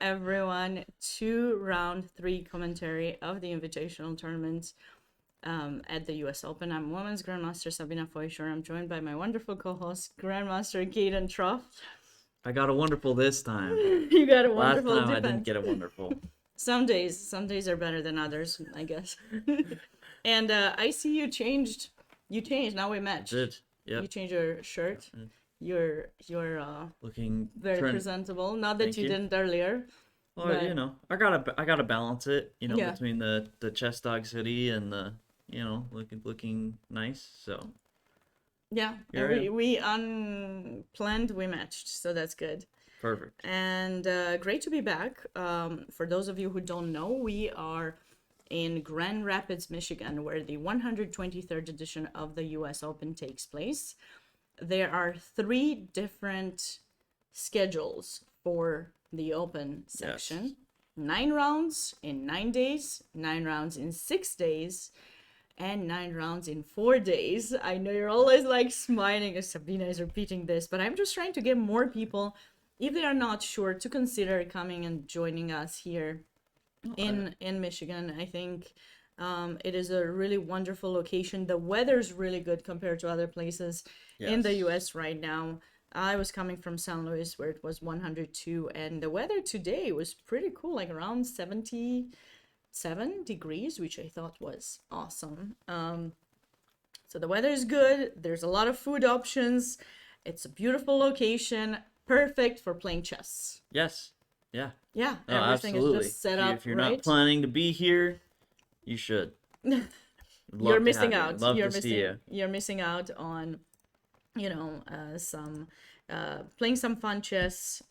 everyone to round three commentary of the Invitational tournament at the US Open. I'm Women's Grandmaster Sabina Feuchter. I'm joined by my wonderful co-host, Grandmaster Gaten Troff. I got a wonderful this time. You got a Last wonderful time I didn't defense. get a wonderful. Some days are better than others, I guess. And I see you changed. You changed. Now we match. Did. You Yep. changed your shirt. You're Looking very trend. presentable. Not that Thank you you. didn't earlier. Well, But I gotta balance it, yeah, between the chess dog city and the, looking nice. So yeah. And here I am. we unplanned we matched, so that's good. Perfect. And great to be back. For those of you who don't know, we are in Grand Rapids, Michigan, where the 123rd edition of the US Open takes place. There are 3 different schedules for the Open section. Yes. 9 rounds in 9 days, 9 rounds in 6 days, and 9 rounds in 4 days. I know you're always like smiling as Sabina is repeating this, but I'm just trying to get more people, if they are not sure, to consider coming and joining us here in Michigan. I think it is a really wonderful location. The weather's really good compared to other places in the Yes. US right now. I was coming from San Luis where it was 102, and the weather today was pretty cool, like around 77 degrees, which I thought was awesome. So the weather is good. There's a lot of food options. It's a beautiful location, perfect for playing chess. Yes. Yeah. Yeah, No, everything is absolutely. just set If, you, up if you're not right. planning to be here, you should. You're Love to missing have you. out. Love to see you. You're missing out on some playing some fun chess,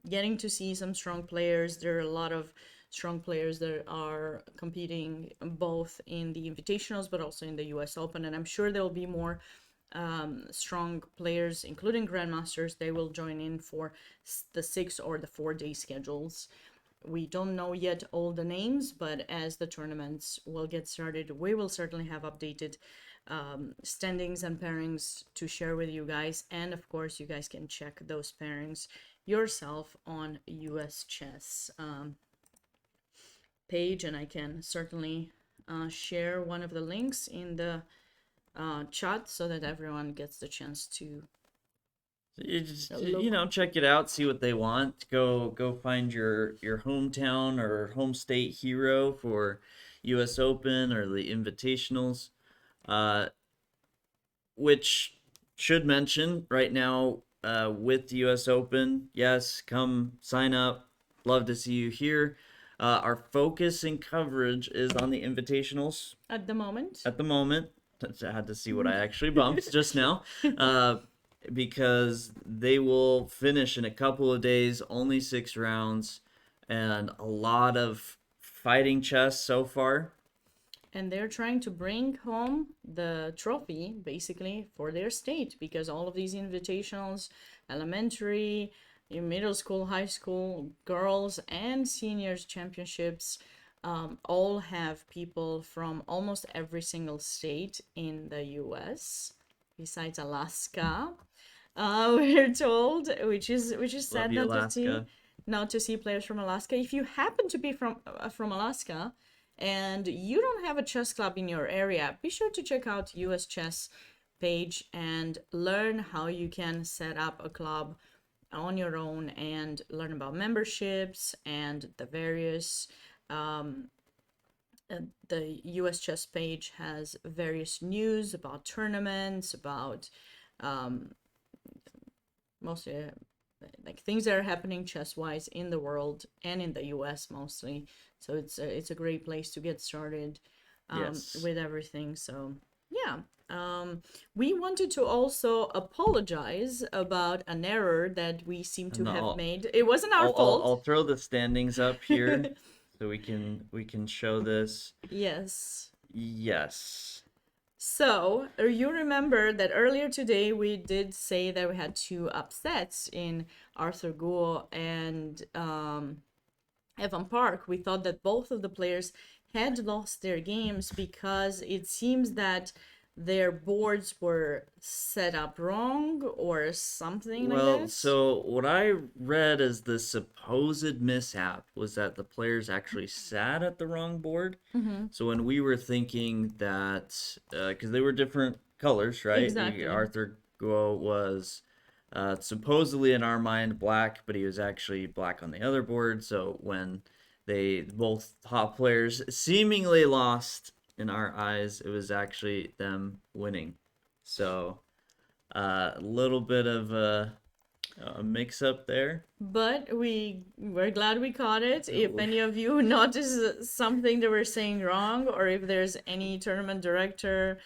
getting to see some strong players. There are a lot of strong players that are competing both in the Invitationals but also in the US Open, and I'm sure there will be more strong players, including grandmasters. They will join in for the 6 or the 4 day schedules. We don't know yet all the names, but as the tournaments will get started, we will certainly have updated standings and pairings to share with you guys. And of course, you guys can check those pairings yourself on US Chess page, and I can certainly share one of the links in the chat so that everyone gets the chance to You just look. check it out, see what they want. Go find your hometown or home state hero for U.S. Open or the Invitationals. Uh, which should mention right now with the U.S. Open, yes, come sign up. Love to see you here. Our focus and coverage is on the Invitationals At the moment. at the moment. I had to see what I actually bumped just now. Because they will finish in a couple of days, only 6 rounds, and a lot of fighting chess so far. And they're trying to bring home the trophy basically for their state, because all of these invitationals, elementary, middle school, high school, girls and seniors championships, all have people from almost every single state in the US besides Alaska. We're told, which is Love sad you, not to see, Alaska. players from Alaska. If you happen to be from Alaska and you don't have a chess club in your area, be sure to check out US Chess page and learn how you can set up a club on your own and learn about memberships and the various the US Chess page has various news about tournaments, about mostly like things that are happening chess wise in the world and in the US mostly. So it's a great place to get started Yes. with everything. So yeah. We wanted to also apologize about an error that we seem to And have I'll, made. It wasn't our I'll, I'll, fault. I'll throw the standings up here so we can show this. Yes. Yes. So, you remember that earlier today we did say that we had 2 upsets in Arthur Guo and Evan Park. We thought that both of the players had lost their games because it seems that their boards were set up wrong or something like Well, that. so what I read as the supposed mishap was that the players actually sat at the wrong board. Mm-hmm. So when we were thinking that, because they were different colors, right? Exactly. Arthur Guo was supposedly in our mind black, but he was actually black on the other board. So when they both top players seemingly lost in our eyes, it was actually them winning. So a little bit of a mix up there. But we're glad we caught it. If any of you notice something that we're saying wrong, or if there's any tournament director,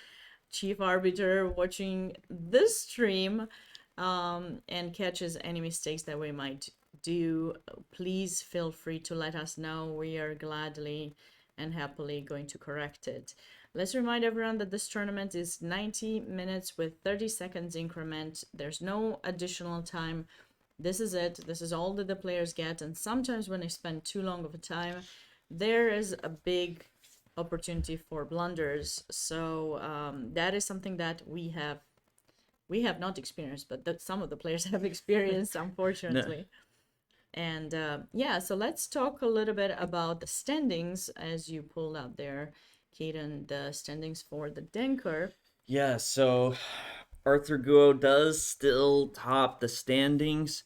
chief arbiter watching this stream, and catches any mistakes that we might do, please feel free to let us know. We are gladly and happily going to correct it. Let's remind everyone that this tournament is 90 minutes with 30 seconds increment. There's no additional time. This is it. This is all that the players get. And sometimes when they spend too long of a time, there is a big opportunity for blunders. So that is something that we have not experienced, but that some of the players have experienced, No, unfortunately. And yeah, so let's talk a little bit about the standings as you pulled out there, Kaden, the standings for the Denker. yeah, so Arthur Guo does still top the standings.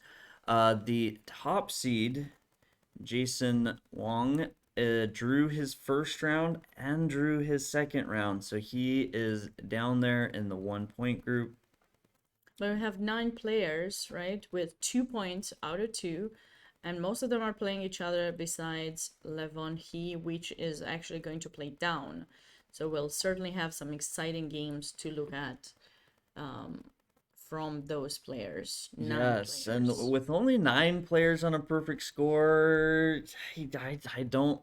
The top seed, Jason Wong, drew his first round and drew his second round. So he is down there in the 1 point group. But we have 9 players, right, with 2 points out of two, and most of them are playing each other besides Levon He, which is actually going to play down. So we'll certainly have some exciting games to look at from those players. Nine Yes, and players. with only 9 players on a perfect score, I don't.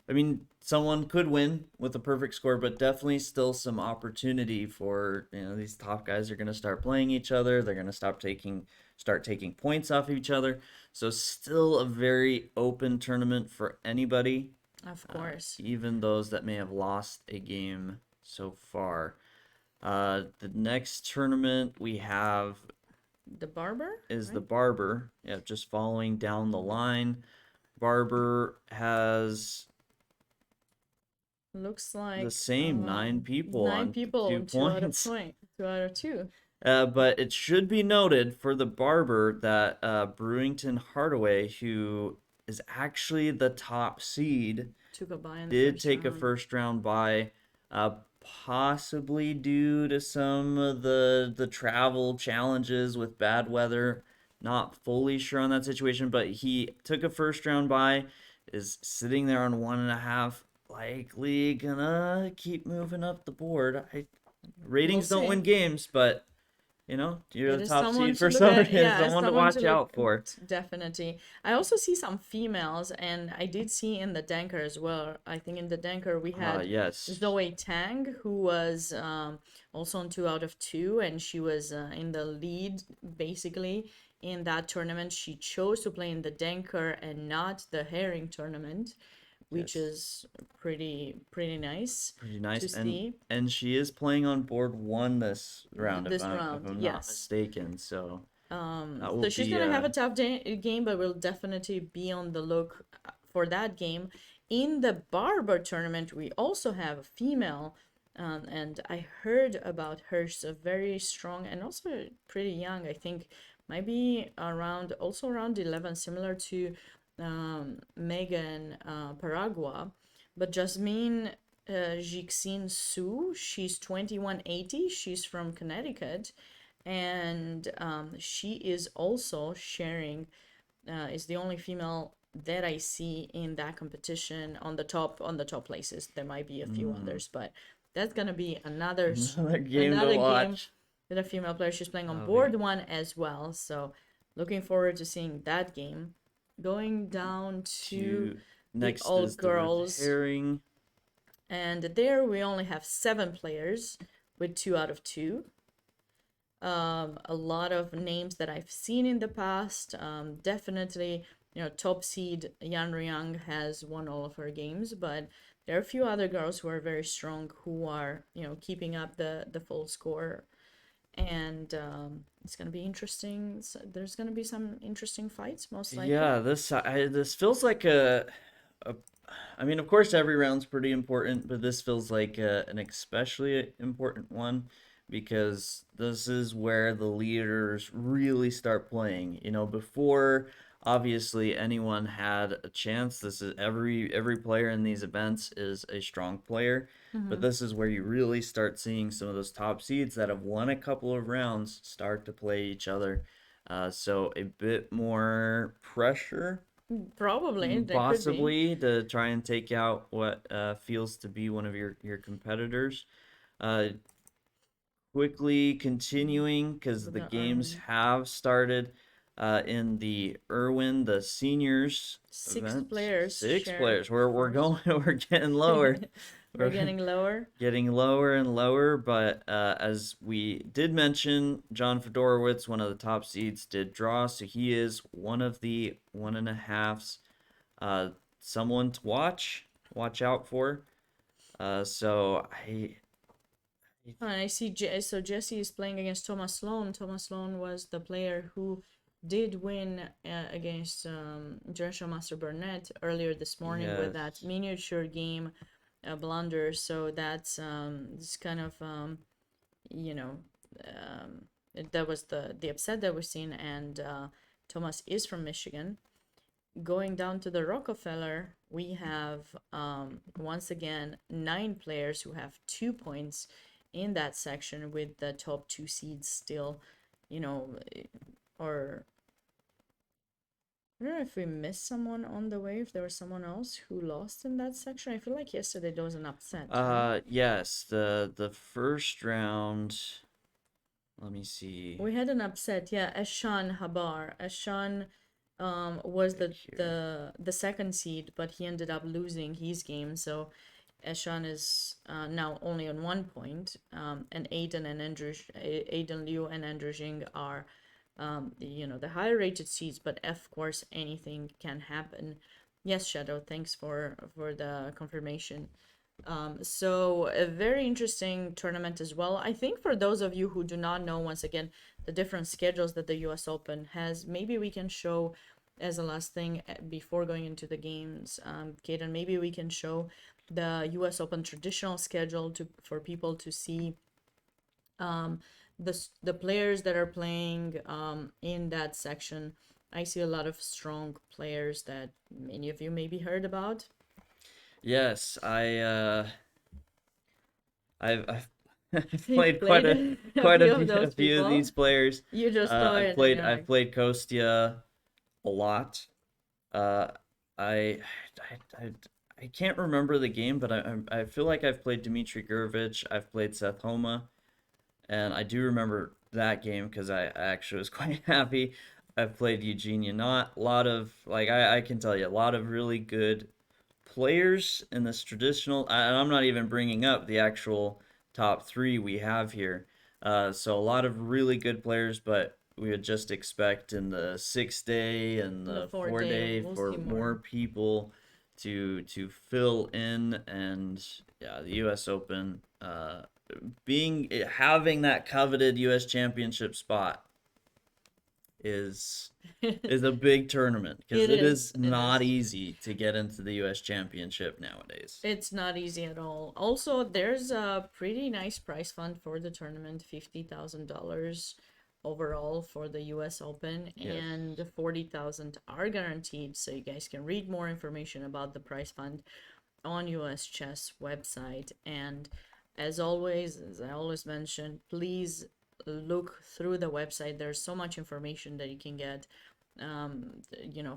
I mean, someone could win with a perfect score, but definitely still some opportunity for these top guys are going to start playing each other. They're going to start taking points off each other. So still a very open tournament for anybody, Of course. even those that may have lost a game so far. The next tournament we have The Barber, is the right? Barber. Yeah, just following down the line. Barber has Looks the like same 9 people nine on people two and two out of points. point, 2 out of 2. But it should be noted for the Barber that Brewington Hardaway, who is actually the top seed, Took a bye in the did first take a round. first round bye, possibly due to some of the travel challenges with bad weather. Not fully sure on that situation, but he took a first round bye, is sitting there on 1.5, likely gonna keep moving up the board. We'll Ratings don't win see. games, but you're It the is top someone seed to for look some at. reason, Yeah, someone to someone to watch look out for. definitely. I also see some females, and I did see in the Danker as well. I think in the Danker we had Yes. Zoe Tang, who was also on 2 out of 2, and she was in the lead basically in that tournament. She chose to play in the Danker and not the Herring tournament, which Yes. is pretty nice Pretty nice, to see and she is playing on board 1 this round, if this I'm if round. I'm not Yes. mistaken. So that will So she's be gonna have a tough game, but we'll definitely be on the look for that game. In the Barber tournament, we also have a female, and I heard about her. She's a very strong and also pretty young. I think maybe around 11, similar to Megan Paragua. But Jasmine Jixin Su, she's 2180. She's from Connecticut, and she is also sharing, is the only female that I see in that competition on the top places. There might be a few mm, others, but that's gonna be another another game to another game watch. with a female player. She's playing on That'll board be one as well, so looking forward to seeing that game. Going down to two. the Next all is the Red girls, Herring. and there we only have 7 players with 2 out of 2. A lot of names that I've seen in the past. Definitely top seed Yan Yang has won all of her games, but there are a few other girls who are very strong who are keeping up the full score, and it's gonna be interesting. So there's gonna be some interesting fights, most likely. Yeah, this feels like a. I mean, of course, every round's pretty important, but this feels like an especially important one because this is where the leaders really start playing. Before obviously anyone had a chance. This is every player in these events is a strong player, but Mm-hmm. this is where you really start seeing some of those top seeds that have won a couple of rounds start to play each other. So a bit more pressure Probably there could be possibly to try and take out what feels to be one of your competitors. Uh, Quickly continuing because with the the games Irwin. have started in the Irwin, the seniors Six event. players Six share players. We're first. going. We're getting lower. We're We're getting lower. getting lower and lower. But as we did mention, John Fedorowicz, one of the top seeds, did draw, so he is one of the 1.5s. Uh, Someone to watch out for. So And I see so Jesse is playing against Thomas Sloan. Thomas Sloan was the player who did win against International Master Burnett earlier this morning with that yes, miniature game blunder. So that's this kind of you know that was the upset that we've seen. And Thomas is from Michigan. Going down to the Rockefeller, we have once again 9 players who have 2 points in that section, with the top 2 seeds still, you know, or I don't know if we missed someone on the way, if there was someone else who lost in that section. I feel like yesterday there was an upset, right? yes, the first round. Let me see We had an upset, yeah. Eshan Habar. Eshan was right the, here. the the second seed, but he ended up losing his game. So Eshan is now only on 1 point, and Aiden Liu and Andrew Jing are, the higher rated seeds. But of course, anything can happen. Yes, Shadow. Thanks for the confirmation. So a very interesting tournament as well. I think for those of you who do not know, once again, the different schedules that the U.S. Open has, maybe we can show as a last thing before going into the games, Kaden, maybe we can show the U.S. Open traditional schedule to for people to see the players that are playing in that section. I see a lot of strong players that many of you maybe heard about. Yes, I've I've You've played quite played a a quite a few of few, a those few of these people. players. You just know I've it and played you're I've like, played Kostia a lot. Uh, I, I I can't remember the game, but I feel like I've played Dmitry Gurevich. I've played Seth Homa, and I do remember that game because I actually was quite happy. I've played Eugenia Not. A lot of like I can tell you a lot of really good players in this traditional. And I'm not even bringing up the actual top three we have here. So a lot of really good players, but we would just expect in the 6 day and the the four four day, day we'll see for more more. people to fill in. And yeah, the U.S. Open being having that coveted U.S. Championship spot is It is a big tournament because it is, is it not is. easy to get into the U.S. Championship nowadays. It's not easy at all. Also, there's a pretty nice prize fund for the tournament, $50,000 overall for the US Open, Yes. and 40,000 are guaranteed. So you guys can read more information about the prize fund on US Chess website. And as I always mention, please look through the website. There's so much information that you can get.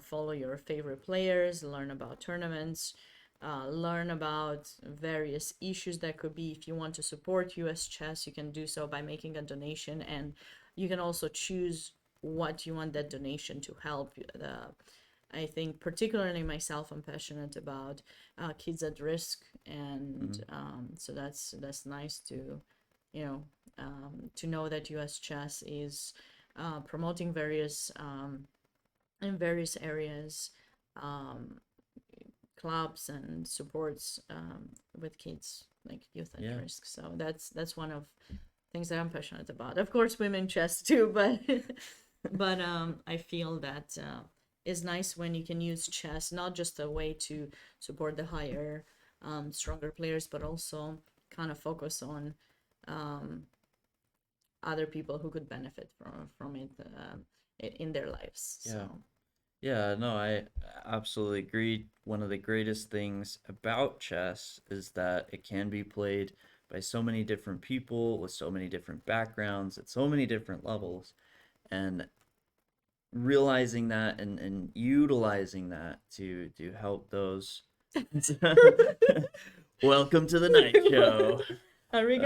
Follow your favorite players, learn about tournaments, learn about various issues that could be. If you want to support US Chess, you can do so by making a donation, and you can also choose what you want that donation to help. I think particularly myself, I'm passionate about kids at risk, and Mhm. so that's nice to, to know that US Chess is promoting various in various areas, um, clubs and supports with kids like youth at Yeah. risk. So that's one of things that I'm passionate about. Of course, women chess too, but I feel that it's nice when you can use chess not just a way to support the higher, stronger players, but also kind of focus on um, other people who could benefit from it in their lives. Yeah. So Yeah, no, I absolutely agree. One of the greatest things about chess is that it can be played by so many different people with so many different backgrounds at so many different levels. And realizing that and utilizing that to help those. Welcome to the night show. Uh, are we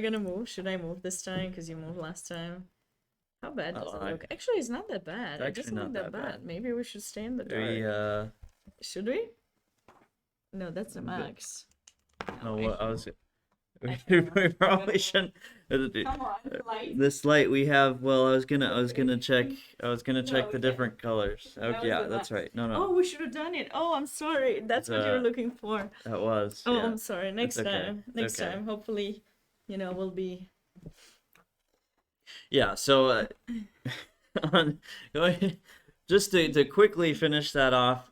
gonna move? Should I move this time? Because you moved last time. How bad does it I, look? Actually, it's not that bad. it's It actually doesn't look not that that bad. bad. Maybe we should stay in the We dark. Should we? No, that's the but max. No, no, what wait. I was I we cannot. I probably gotta shouldn't. Come on, light. This light we have. Well, I was Okay. gonna check. I was gonna No, check we the can't. different colors. That Okay, was yeah, the that's max. right. No, Oh, no, we should have done it. Oh, I'm sorry. it's That's what you were looking for. that was Oh, yeah. I'm sorry. It's Next okay. time. It's Next okay. time. Hopefully, we'll be. Yeah. So on going just to quickly finish that off,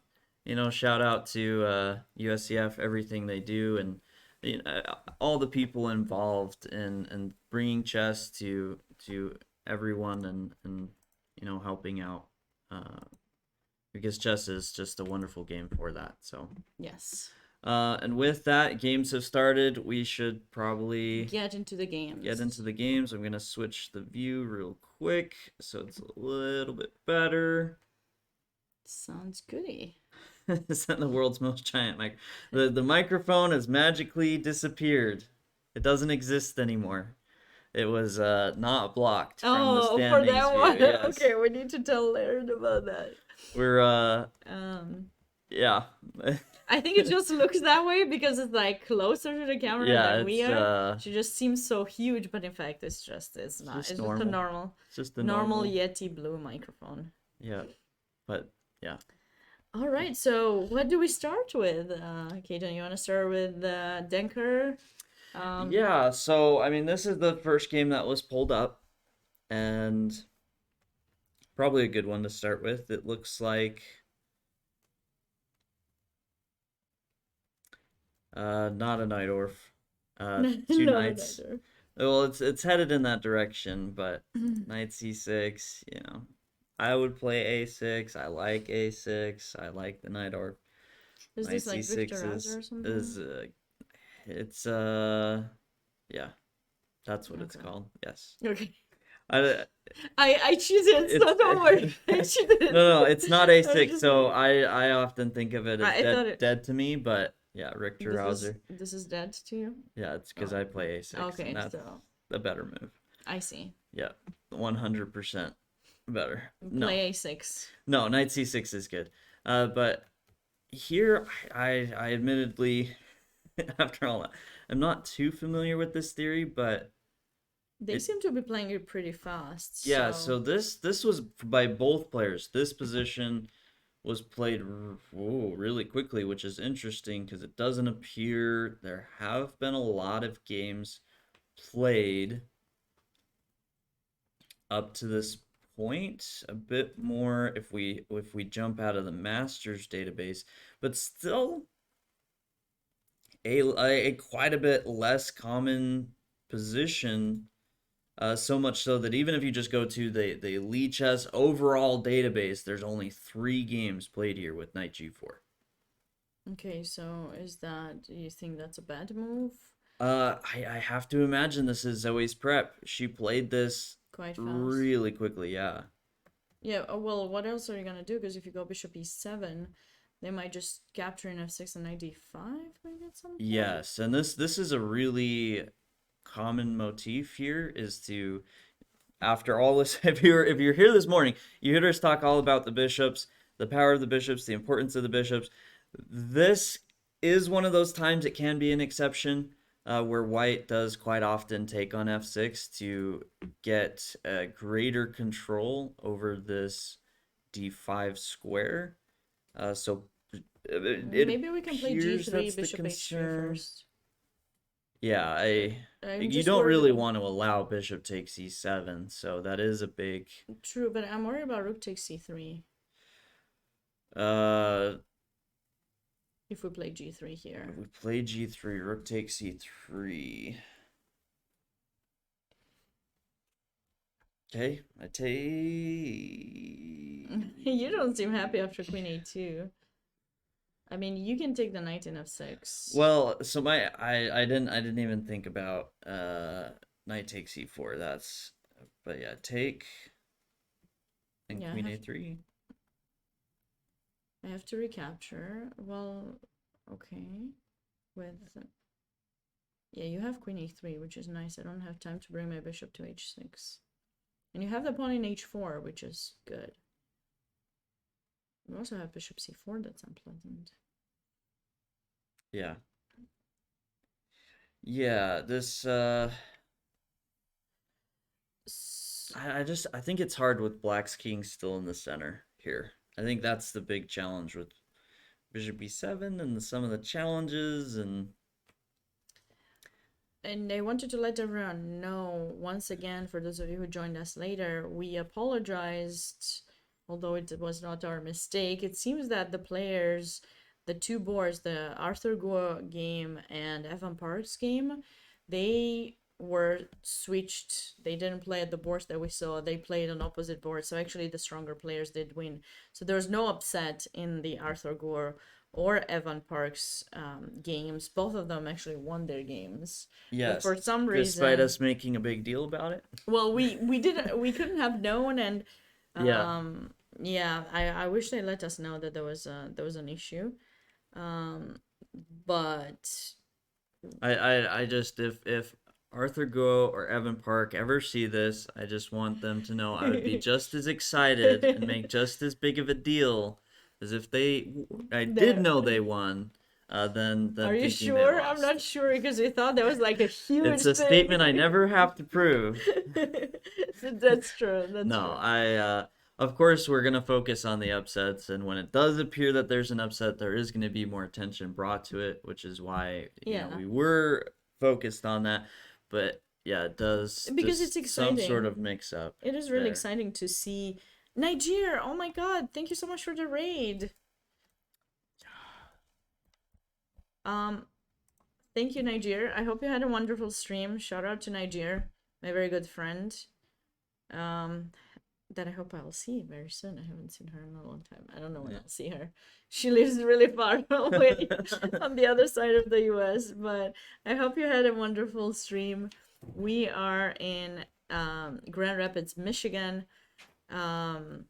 shout out to USCF, everything they do, and all the people involved in bringing chess to everyone and helping out because chess is just a wonderful game for that. So Yes. and with that, games have started. We should probably Get into the get into games. the games. I'm gonna switch the view real quick so it's a little bit better. Sounds goody. Is that the world's most giant mic? The microphone has magically disappeared. It doesn't exist anymore. It was not blocked from the Oh, for standings that view. one. Yes, Okay, we need to tell Laird about that. we're Um, yeah. I think it just looks that way because it's like closer to the camera Yeah, than we it's are. She just seems so huge, but in fact, it's not. just It's just a normal. normal, It's just the normal normal. Yeti blue microphone. Yeah, but yeah. All right, so what do we start with? Keaton, you want to start with Denker? Yeah, so I mean, this is the first game that was pulled up, and probably a good one to start with. It looks like not a Night Orf. Two No, knights. neither. Well, it's headed in that direction, but knight c6, I would play a6. I like a6. I like the Night Orf. Is Knight this like Victor c6 Hauser or is something? it's yeah, that's what it's Okay. called. Yes. Okay. I I cheated, it's so don't worry. I cheated. no, it's not I was a6. just So kidding. I often think of it as I thought it. dead to me, but yeah, Richter Hauser. This is dead to you. Yeah, it's because Oh, I play a6, and okay. that's So a better move. I see. Yeah, 100% better. No, Play A6. no, knight c6 is good. But here, I admittedly, after all, I'm not too familiar with this theory, but They it seem to be playing it pretty fast. yeah. So So this was by both players. This position was played really quickly, which is interesting because it doesn't appear there have been a lot of games played up to this point. A bit more if we jump out of the Masters database, but still a quite a bit less common position. So much so that even if you just go to the Elite Chess overall database, there's only 3 games played here with Knight G4. okay. So is that? Do you think that's a bad move? I have to imagine this is Zoe's prep. She played this Quite fast. really quickly, yeah. Yeah. Well, what else are you gonna do? Because if you go Bishop E7, they might just capture in F6 and Knight D5 maybe at some point. Yes, and this is a really common motif here is to after all this if you're here this morning, you heard us talk all about the bishops, the power of the bishops, the importance of the bishops. This is one of those times it can be an exception where white does quite often take on f6 to get greater control over this d5 square. So it Maybe we can play appears g3, that's the bishop h3 concern. first. Yeah, I'm you just don't worried really about. want to allow bishop takes e7, so that is a big True, but I'm worried about rook takes c3 uh if we play g3 if here. we play g3, rook takes e3. Okay, I take. You don't seem happy after queen a2. I mean, you can take the knight in f6. Well, so I didn't even think about knight takes e4. That's but yeah, take and Yeah, queen a3. I have to recapture. Well, okay. With yeah, you have queen e3, which is nice. I don't have time to bring my bishop to h6. And you have the pawn in h4, which is good. You also have bishop c4, that's unpleasant. Yeah. Yeah, this I think it's hard with black's king still in the center here. I think that's the big challenge with bishop b7 and some of the challenges And I wanted to let everyone know, once again, for those of you who joined us later, we apologized, although it was not our mistake. It seems that the players, the two boards, the Arthur Gore game and Evan Park's game, they were switched. They didn't play at the boards that we saw. They played on opposite boards. So actually, the stronger players did win. So there was no upset in the Arthur Gore or Evan Park's games. Both of them actually won their games. But yes, for some despite reason, us making a big deal about it. well, we couldn't have known, and Yeah. um, yeah, I wish they let us know that there was an issue. Um, but I just if Arthur Go or Evan Park ever see this, I just want them to know I would be just as excited and make just as big of a deal as if I did there. know they won, Are than you thinking they sure? I'm lost. not sure because we thought that was like a huge It's a thing. statement I never have to prove. That's true. That's No, true. of course we're gonna focus on the upsets, and when it does appear that there's an upset, there is gonna be more attention brought to it, which is why Yeah, we were focused on that. But yeah, it does because it's just some sort of exciting. mix up It is really there. exciting to see Niger. Oh my God! Thank you so much for the raid. Um, Thank you, Niger. I hope you had a wonderful stream. Shout out to Niger, my very good friend. Um, that I hope I'll see very soon. I haven't seen her in a long time. I don't know when Yeah. I'll see her. She lives really far away on the other side of the US, but I hope you had a wonderful stream. We are in Grand Rapids, Michigan. Um,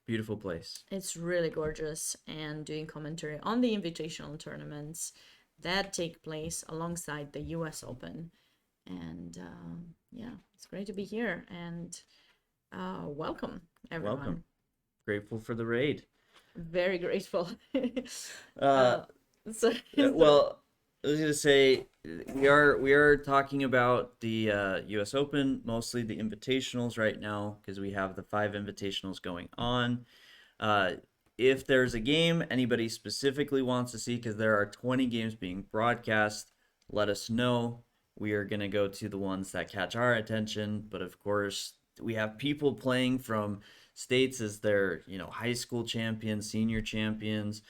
Beautiful place. it's really gorgeous, and doing commentary on the invitational tournaments that take place alongside the US Open. And yeah, it's great to be here. And welcome, everyone. Welcome. Grateful for the raid. Very grateful. Uh, uh, so, well, I was gonna say we are talking about the U.S. Open, mostly the invitationals right now because we have the 5 invitationals going on. Uh, if there's a game anybody specifically wants to see, because there are 20 games being broadcast, let us know. We are gonna go to the ones that catch our attention, but of course we have people playing from states as their high school champions, senior champions,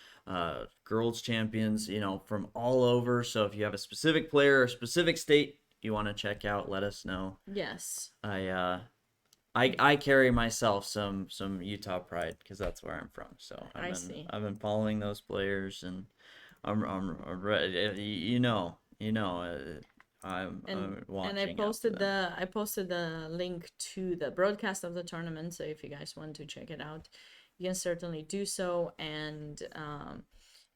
girls champions, from all over. So if you have a specific player or a specific state you want to check out, let us know. yes. I carry myself some Utah pride because that's where I'm from. So I see. I've been following those players, and I'm ready. I'm And I watching out for posted them. the link to the broadcast of the tournament. So if you guys want to check it out, you can certainly do so. And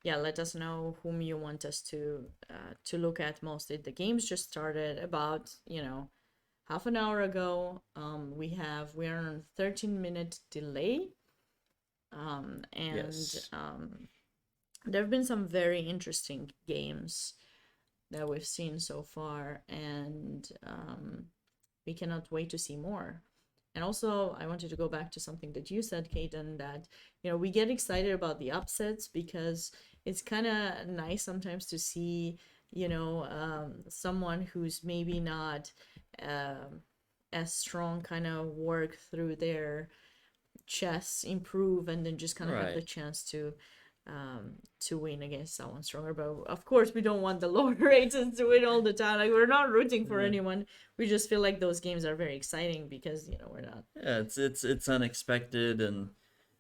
yeah, let us know whom you want us to look at mostly. The games just started about half an hour ago. We are on a 13-minute delay. And Yes, there have been some very interesting games that we've seen so far, and we cannot wait to see more. And also, I wanted to go back to something that you said, Kaden, that, we get excited about the upsets because it's kind of nice sometimes to see, someone who's maybe not um, as strong kind of work through their chess, improve, and then just kind of have the Right. chance to win against someone stronger. But of course, we don't want the lower rated to win all the time. Like, we're not rooting for Yeah. anyone. We just feel like those games are very exciting because we're not. Yeah, it's unexpected and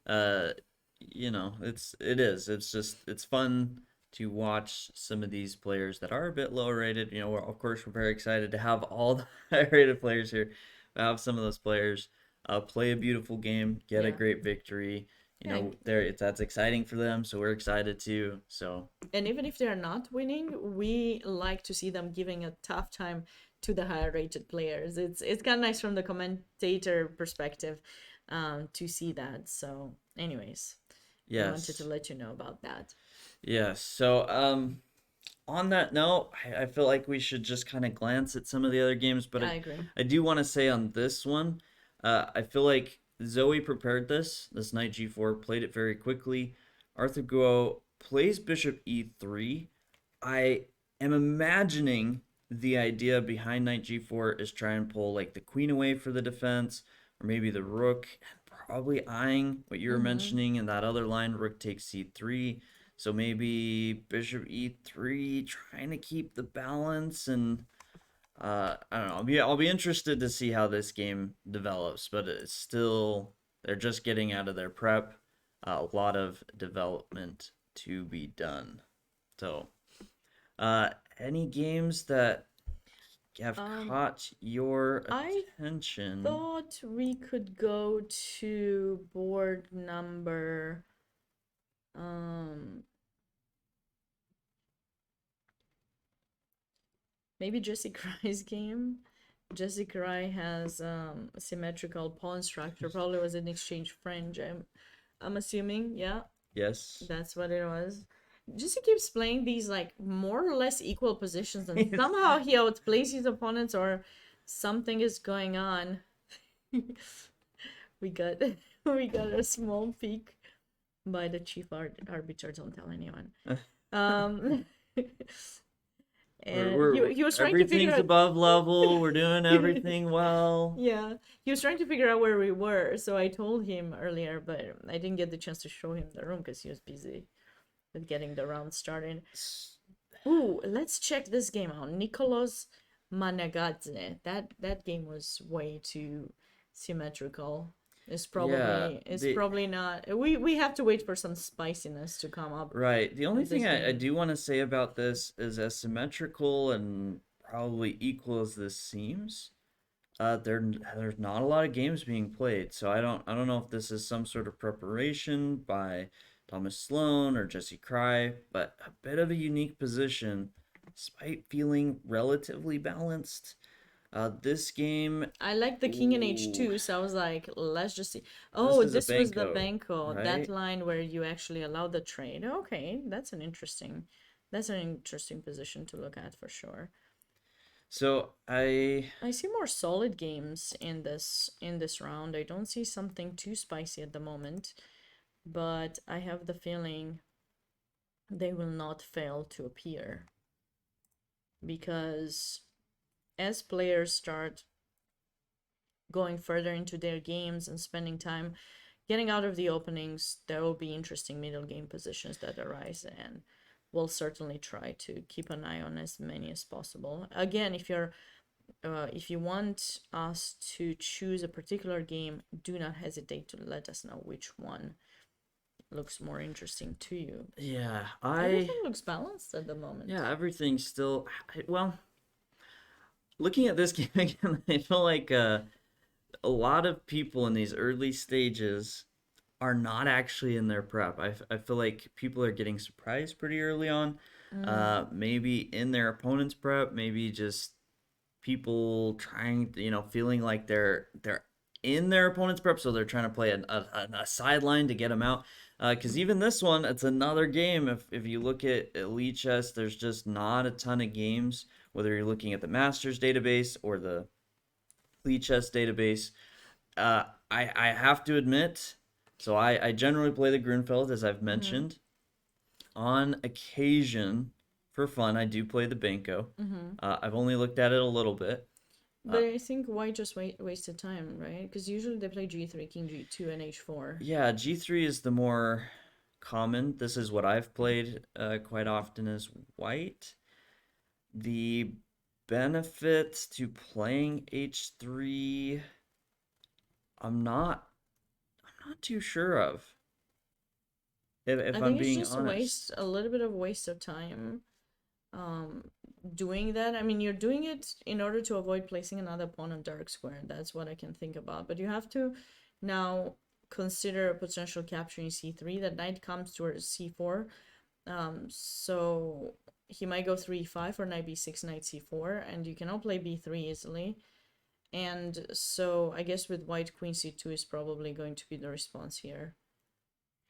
uh it is. It's just it's fun to watch some of these players that are a bit lower rated. Of course we're very excited to have all the high rated players here. Have some of those players play a beautiful game, get a Yeah, great victory. yeah. That's exciting for them, so we're excited too. So And even if they're not winning, we like to see them giving a tough time to the higher rated players. It's kind of nice from the commentator perspective, to see that. So, anyways, we wanted to yes. let you know about that. Yes. So on that note, I feel like we should just kind of glance at some of the other games, but I agree. I do want to say on this one, I feel like Zoe prepared this knight g4, played it very quickly. Arthur Guo plays bishop e3. I am imagining the idea behind knight g4 is try and pull like the queen away for the defense, or maybe the rook, probably eyeing what you were Mm-hmm. mentioning in that other line, rook takes c3. So maybe bishop e3, trying to keep the balance, and I don't know. I'll be interested to see how this game develops, but it's still they're just getting out of their prep. A lot of development to be done. So, uh, any games that have Um, caught your I attention? thought we could go to board number um maybe Jesse Cry's game. Jesse Cry has a symmetrical pawn structure. Probably was in exchange French. I'm assuming. Yeah, Yes. that's what it was. Jesse keeps playing these like more or less equal positions, and somehow he outplays his opponents, or something is going on. we got we got a small peek by the chief arbiter. Don't tell anyone. Um, we're, and we're he was trying to figure everything's out. above level. We're doing everything well. Yeah, he was trying to figure out where we were, so I told him earlier, but I didn't get the chance to show him the room because he was busy with getting the round started. Ooh, let's check this game out. Nicolas Managadze. That game was way too symmetrical. Yeah, It's probably not. We have to wait for some spiciness to come up right. The only with thing this I game. do want to say about this is as symmetrical and probably equal as this seems, there's not a lot of games being played. So I don't know if this is some sort of preparation by Thomas Sloan or Jesse Cry, but a bit of a unique position, despite feeling relatively balanced. This game, I like the king in ooh, h2, so I was like, let's just see. this Oh, is a this was the banco, banco, that right? line where you actually allow the trade. Okay, that's an interesting position to look at for sure. So I see more solid games in this round. I don't see something too spicy at the moment, but I have the feeling they will not fail to appear because as players start going further into their games and spending time getting out of the openings, there will be interesting middle game positions that arise, and we'll certainly try to keep an eye on as many as possible. Again, if you want us to choose a particular game, do not hesitate to let us know which one looks more interesting to you. yeah, Everything looks balanced at the moment. everything's still well. Looking at this game again, I feel like a lot of people in these early stages are not actually in their prep. I feel like people are getting surprised pretty early on. Mm. Maybe in their opponent's prep, maybe just people trying, feeling like they're in their opponent's prep, so they're trying to play a sideline to get them out. Because even this one, it's another game. If you look at Elite Chess, there's just not a ton of games. Whether you're looking at the Masters database or the Elite Chess database, I have to admit, so I generally play the Grunfeld, as I've Mm-hmm. mentioned. On occasion, for fun, I do play the Banco. Mm-hmm. I've only looked at it a little bit. But Uh, I think white just wasted time, right? Because usually they play g3, king g2, and h4. yeah, G3 is the more common. This is what I've played quite often as white. The benefits to playing H3, I'm not I'm not too sure of, I if I'm think it's being just honest. a little bit of waste of time um, doing that. I mean, you're doing it in order to avoid placing another pawn on dark square. That's what I can think about. But you have to now consider a potential capture in c3. That knight comes towards c4. So he might go 3 5 or knight b6, knight c4, and you cannot play b3 easily. And so I guess with white, queen c2 is probably going to be the response here.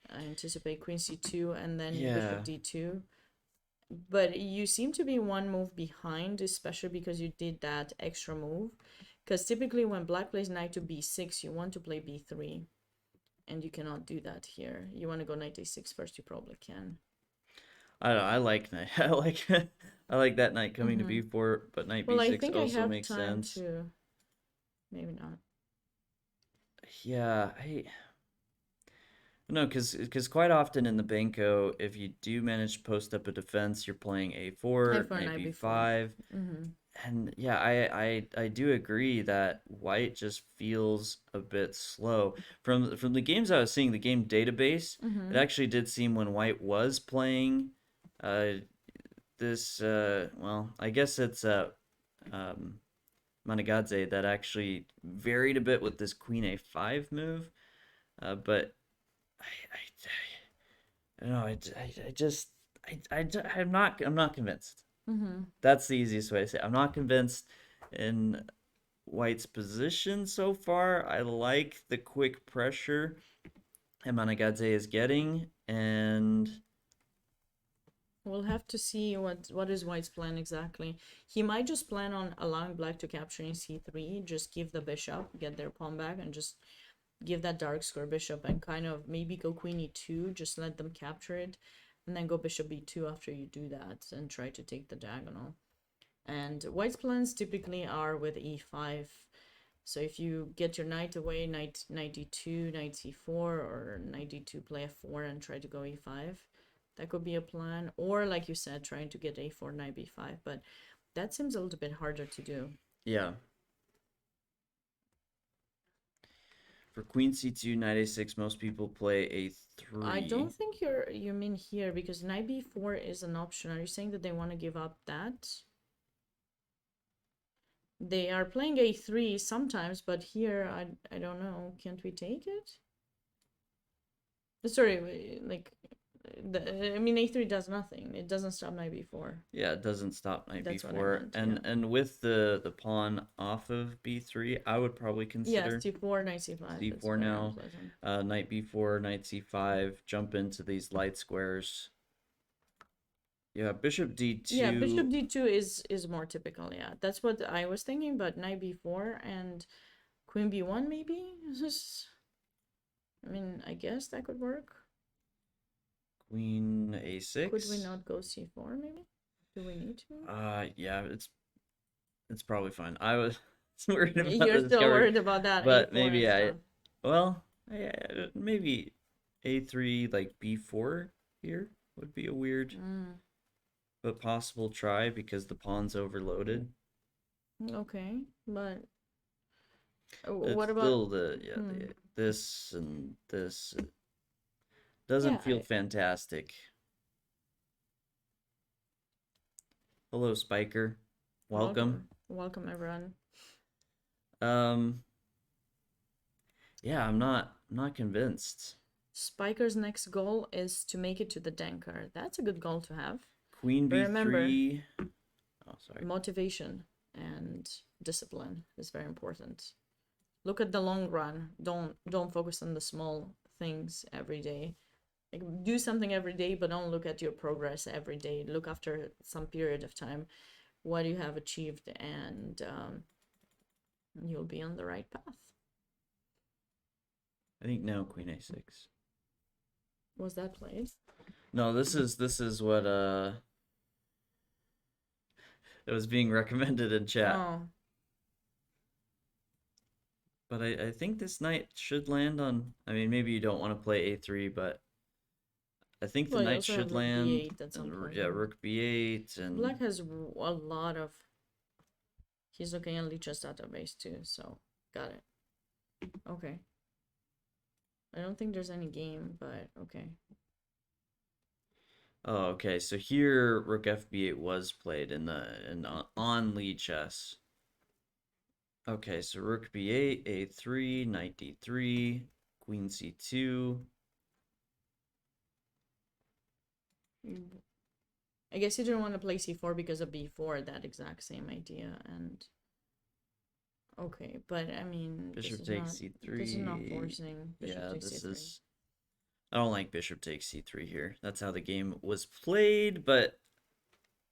I anticipate queen c2 and then bishop Yeah, d2. But you seem to be one move behind, especially because you did that extra move. Because typically when black plays knight to b6, you want to play b3. And you cannot do that here. You want to go knight a6 first, you probably can. I don't know, I like knight. I like I like that knight coming to Mm-hmm. b4, but knight Well, I b6 think I also have makes time sense. to... Maybe not. Yeah, I no, because quite often in the Banco, if you do manage to post up a defense, you're playing I a4, for knight knight before. b5, Mm-hmm. and yeah, I do agree that white just feels a bit slow. From the games I was seeing, the game database, it Mm-hmm. actually did seem when white was playing uh this well, I guess it's um Managadze that actually varied a bit with this queen a5 move. But I don't know, I just I'm not convinced. Mm-hmm. That's the easiest way to say it. I'm not convinced in White's position so far. I like the quick pressure Managadze is getting, and We'll have to see what is White's plan exactly. He might just plan on allowing black to capture in c3, just give the bishop, get their pawn back, and just give that dark square bishop and kind of maybe go queen e2, just let them capture it, and then go bishop b2 after you do that and try to take the diagonal. And White's plans typically are with e5. So if you get your knight away, knight d2, knight c4, or knight d2, play f4 and try to go e5, that could be a plan. Or like you said, trying to get a4, knight b5, but that seems a little bit harder to do. yeah, for queen c2, knight a6, most people play I a3. don't think you mean here because knight b4 is an option. Are you saying that they want to give up that? They are playing a3 sometimes, but here I don't know. Can't we take it? Sorry, like I mean a3 does nothing. It doesn't stop knight b4. Yeah, it doesn't stop knight That's what I b4, meant. Yeah. and with the pawn off of b3, I would probably Yeah, consider c4, knight c5. That's c4 very now. unpleasant. Knight b4, knight c5, jump into these light squares. Yeah, bishop Yeah, bishop d2. d2 is more typical. Yeah, that's what I was thinking. But knight b4 and queen b1 maybe. I mean, I guess that could work. Queen Could we a6. not go c4 maybe? Do we need to? Yeah, it's probably fine. I was worried about You're the still discovery, worried about that but a4 maybe and I, stuff. well, maybe a3 like b4 here would be a weird Mm, but possible try because the pawn's overloaded. okay, but It's what about? still the yeah Hmm. this and this doesn't Yeah, feel fantastic. Hello, Spiker. Welcome. welcome everyone. Um, yeah, I'm not convinced. Spiker's next goal is to make it to the Denker. That's a good goal to have. Queen But remember, b3. Oh, sorry. motivation and discipline is very important. Look at the long run. Don't focus on the small things every day. Like, do something every day, but don't look at your progress every day. Look after some period of time what you have achieved, and you'll be on the right path. I think now queen a6. Was that played? No, this is what it was being recommended in chat. Oh, But I think this knight should land on. I mean, maybe you don't want to play a3, but I think the well, you knight also have should rook land. b8 at some And point, yeah, huh? rook b8 Black and has a lot of. He's looking at Leech's database too, so got it. Okay. I don't think there's any game, but okay. oh, okay. So here rook fb8 was played in on lead chess. Okay, so rook b8, a3, knight d3, queen c2. I guess you didn't want to play c4 because of b4, that exact same idea, and okay, but I mean, Bishop takes this is not c3. forcing bishop Yeah, takes this c3. is. I don't like bishop takes c3 here. That's how the game was played, but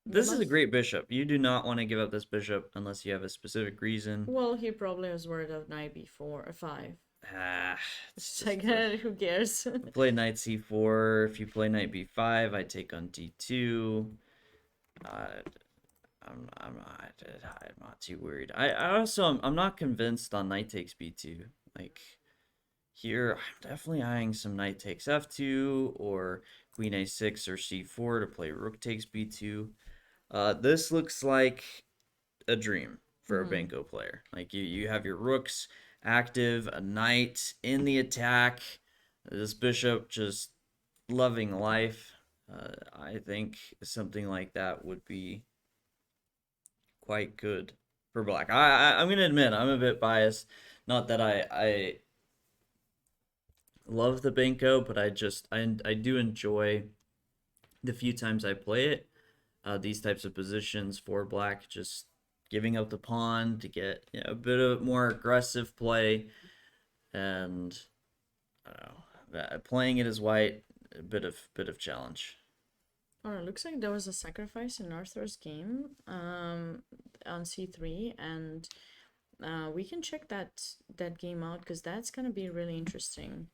The this is a most great bishop. You do not want to give up this bishop unless you have a specific reason. well, he probably was worried of knight b4 or 5. Ah, it's It's like, just who cares? play knight c4. If you play knight b5, I take on d2. Uh, I'm not too worried. I also I'm not convinced on knight takes b2. Like here, I'm definitely eyeing some knight takes f2 or queen a6 or c4 to play rook takes b2. This looks like a dream for a Mm-hmm. Benko player. Like you have your rooks active, a knight in the attack, this bishop just loving life. I think something like that would be quite good for black. I'm gonna admit I'm a bit biased. Not that I love the Benko, but I do enjoy the few times I play it. These types of positions for black, just giving up the pawn to get a bit of more aggressive play, and I don't know, playing it as white, a bit of challenge. Oh, it looks like there was a sacrifice in Arthur's game on c3, and we can check that game out because that's gonna be really interesting.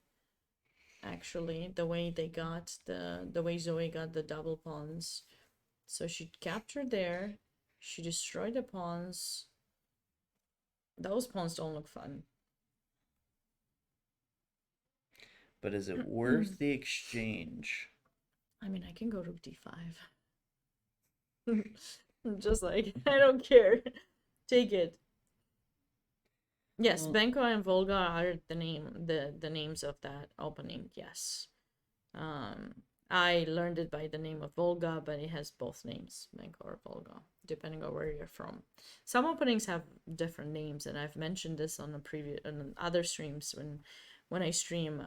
Actually, the way they got the way Zoe got the double pawns. So she captured there, she destroyed the pawns. Those pawns don't look fun. But is it worth the exchange? I mean, I can go rook d5. Just like, I don't care. Take it. Yes, Well, Benko and Volga are the names of that opening. Yes. Um, I learned it by the name of Volga, but it has both names, Benko or Volga, depending on where you're from. Some openings have different names, and I've mentioned this on on other streams when I stream.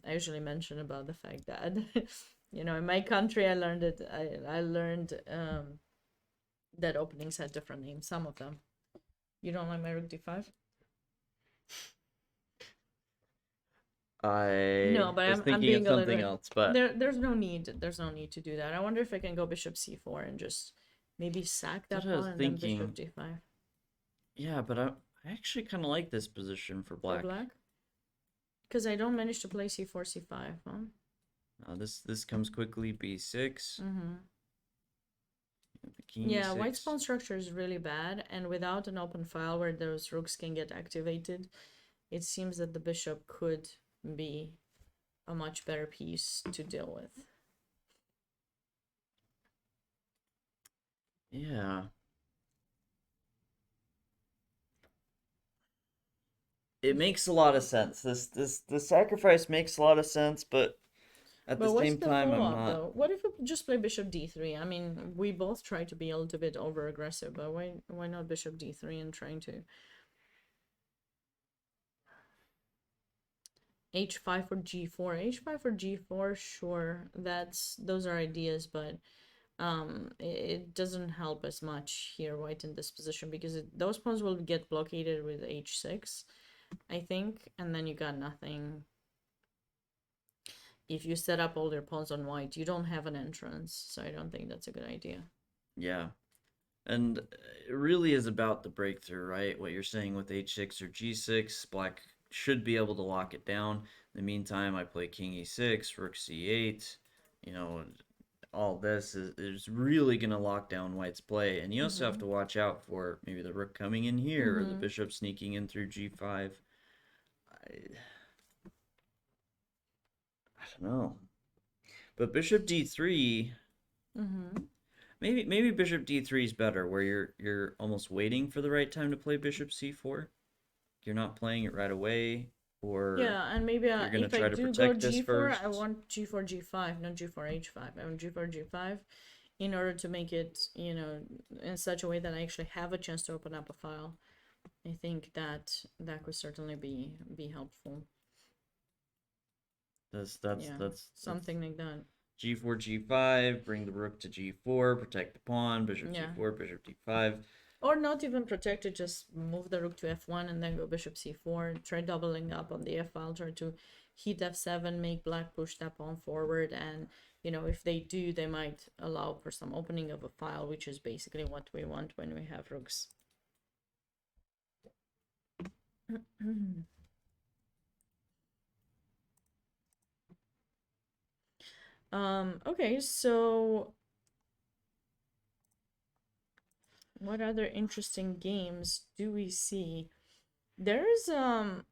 I usually mention about the fact that in my country I learned it. I learned that openings had different names. Some of them. You don't like my rook d5? I No, but was I'm thinking of being a little something bit. else, but There's no need. There's no need to do that. I wonder if I can go bishop c4 and just maybe sack that's that what I was pawn and then bishop thinking. d5 Yeah, but I actually kind of like this position for for black. black. Because I don't manage to play c4 c5. Huh? This comes quickly. B6, Mm-hmm. king Yeah, white's e6. pawn structure is really bad, and without an open file where those rooks can get activated, it seems that the bishop could be a much better piece to deal with. Yeah, it makes a lot of sense. The sacrifice makes a lot of sense, but at the But what's same the time, follow I'm up not. though? What if we just play bishop d3? I mean, we both try to be a little bit over aggressive, but why not bishop d3 and trying to h5 or g4? h5 or g4, sure. Those are ideas, but it doesn't help as much here, white in this position, because those pawns will get blockaded with h6, I think, and then you got nothing. If you set up all your pawns on white, you don't have an entrance, so I don't think that's a good idea. Yeah, and it really is about the breakthrough, right? What you're saying with h6 or g6, black should be able to lock it down. In the meantime, I play king e6, rook c8. You know, all this is really going to lock down white's play. And you also have Mm-hmm. to watch out for maybe the rook coming in here or the Mm-hmm. bishop sneaking in through g5. I don't know. But bishop d3, Mm-hmm. maybe bishop d3 is better, where you're almost waiting for the right time to play bishop c4. You're not playing it right away, or Yeah, and maybe you're gonna if I try to do go protect this g4, I first. want g4 g5, not g4 h5. I want g4 g5 in order to make it, in such a way that I actually have a chance to open up a file. I think that could certainly be helpful. That's that's Yeah, that's that's something like that. g4 g5. Bring the rook to g4. Protect the pawn. Bishop Yeah. c4. Bishop d5. Or not even protect it, just move the rook to f1 and then go bishop c4. Try doubling up on the f file, try to hit f7, make black push that pawn forward. And, if they do, they might allow for some opening of a file, which is basically what we want when we have rooks. Okay, so what other interesting games do we see? There's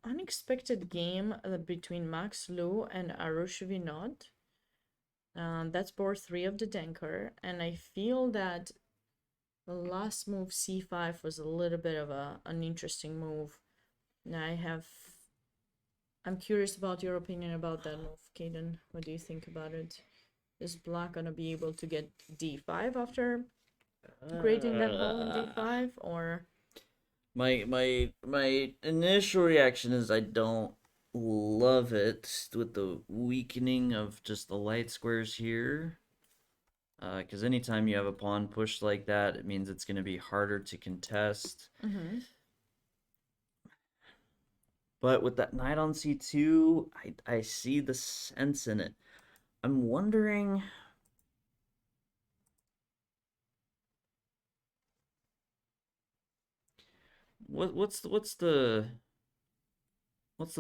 unexpected game between Max Lu and Arush Vinod. That's board 3 of the Denker, and I feel that the last move c5 was a little bit of an interesting move. Now I'm curious about your opinion about that move, Kaden. What do you think about it? Is Black gonna be able to get d5 after creating that hole in Uh, d5, or my initial reaction is I don't love it with the weakening of just the light squares here. Because anytime you have a pawn pushed like that, it means it's going to be harder to contest. mm-hmm. But with that knight on c2, I see the sense in it. I'm wondering what's the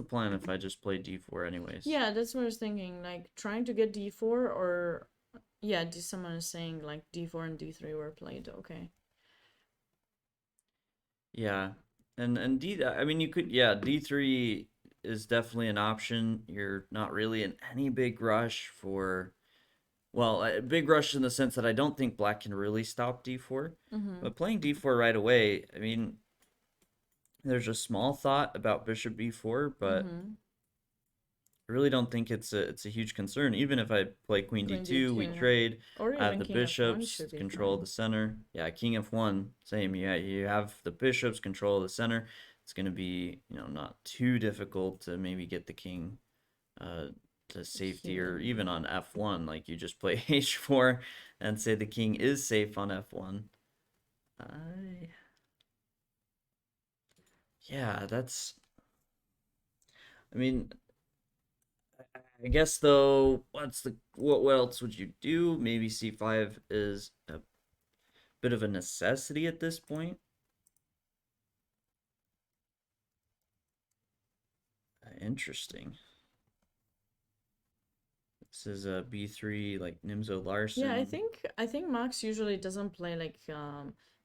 plan if I just play d4 anyways? Yeah, that's what I was thinking. Like trying to get d4, or yeah, someone is saying like d4 and d3 were played. Okay. Yeah, and D. I mean, you could, yeah, D3 is definitely an option. You're not really in any big rush for, well, a big rush in the sense that I don't think Black can really stop D4. Mm-hmm. But playing D4 right away, I mean, there's a small thought about Bishop B4, but Mm-hmm. I really don't think it's a huge concern. Even if I play Queen Queen D2, we d2, trade. or I have even the king f1 bishops should be control fine. the center. Yeah, King F1, same. Yeah, you have the bishops control the center. It's gonna be, not too difficult to maybe get the king uh to safety, or Here. even on F1, like you just play H4 and say the king is safe on F1. I Yeah, that's, I mean, I guess though, what else would you do? Maybe c5 is a bit of a necessity at this point. Interesting. This is a b3 like Nimzo Yeah, I Larson. think I think Max usually doesn't play like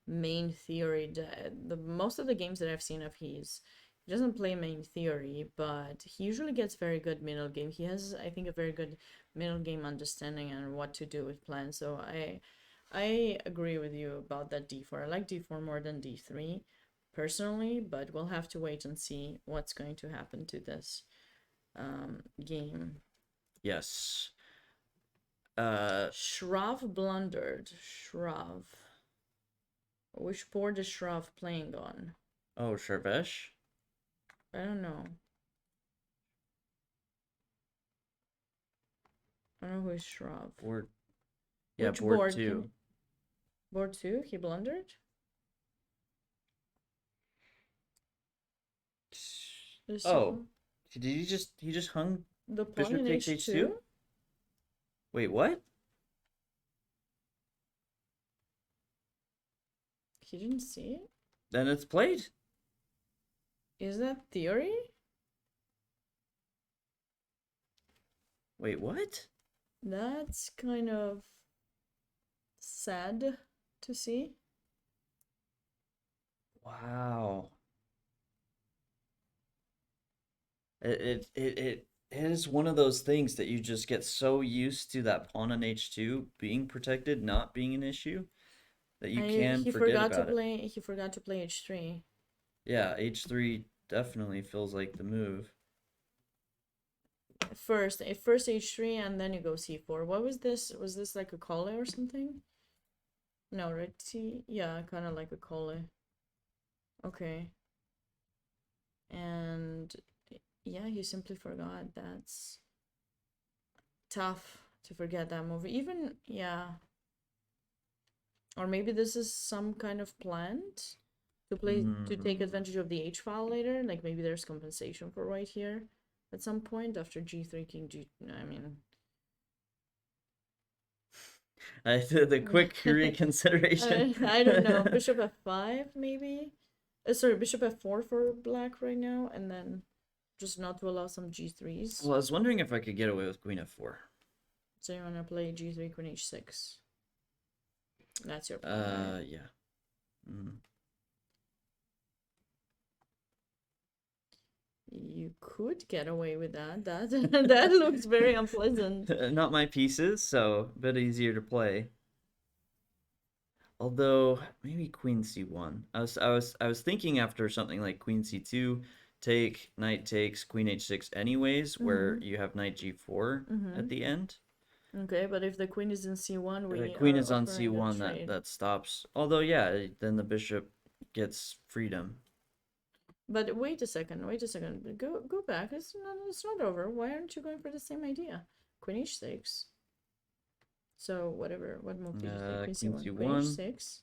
main theory. The most of the games that I've seen of his, he doesn't play main theory, but he usually gets very good middle game. He has, I think, a very good middle game understanding and what to do with plans. So I agree with you about that d4. I like d4 more than d3 personally, but we'll have to wait and see what's going to happen to this game. Yes. Uh Shrav blundered. Shrav. Which board is Shrav playing on? oh, Sharvesh. I don't know. I don't know who is Shrav. Board, yeah, Which board board can. 2. Board 2? He blundered? Is Oh, he just hung the pawn bishop in takes h2? h2? Wait, what? He didn't see it? Then it's played? Is, that theory? Wait, what? That's kind of sad to see. Wow. It is one of those things that you just get so used to that pawn on h2 being protected, not being an issue, that you I can he forget forgot to about it. play he forgot to play h3. Yeah, h3 definitely feels like the move. First h3 and then you go c4. What was this? Was this like a call or something? No, right? Yeah, kind of like a call. Okay. And yeah, you simply forgot. That's tough to forget that move. Even, yeah. Or maybe this is some kind of plant to take Hmm. advantage of the h file later. Like maybe there's compensation for white here at some point after g3, king g. I mean, The quick reconsideration. I don't know. Bishop f5 maybe. Sorry, bishop f4 for black right now, and then just not to allow some g3s. Well, I was wondering if I could get away with queen f4. So you wanna play g3, queen h6. That's your plan, right? Yeah. Mm. You could get away with that. That that looks very unpleasant. Not my pieces, so a bit easier to play. Although maybe queen c1. I was thinking after something like queen c2, take knight takes queen h6 anyways, where Mm-hmm. you have knight g4 Mm-hmm. at the end. Okay, but if the queen is in c1, The we queen are is on offering a c1, that trade. that stops. Although yeah, then the bishop gets freedom. But wait a second. Wait a second. Go back. It's not over. Why aren't you going for the same idea? Queen h6. So whatever. What move did you take? Queen Queen c1. Queen c1. h6.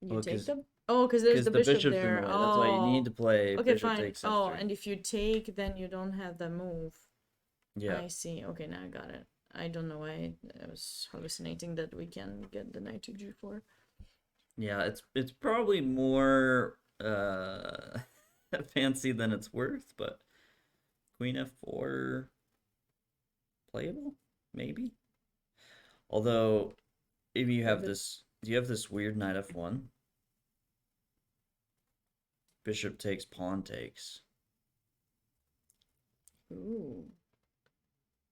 You Well, take because the. Oh, because there's because the the bishop bishop's in the there. way. That's why you need Oh. to play Okay, bishop fine. takes Oh, f3. and if you take, then you don't have the move. Yeah. I see. Okay, now I got it. I don't know why I was hallucinating that we can get the knight to g4. Yeah, it's probably more fancy than it's worth, but queen f4 playable? Maybe. Although if you If have it. this do you have this weird knight f1? Bishop takes, pawn takes. Ooh.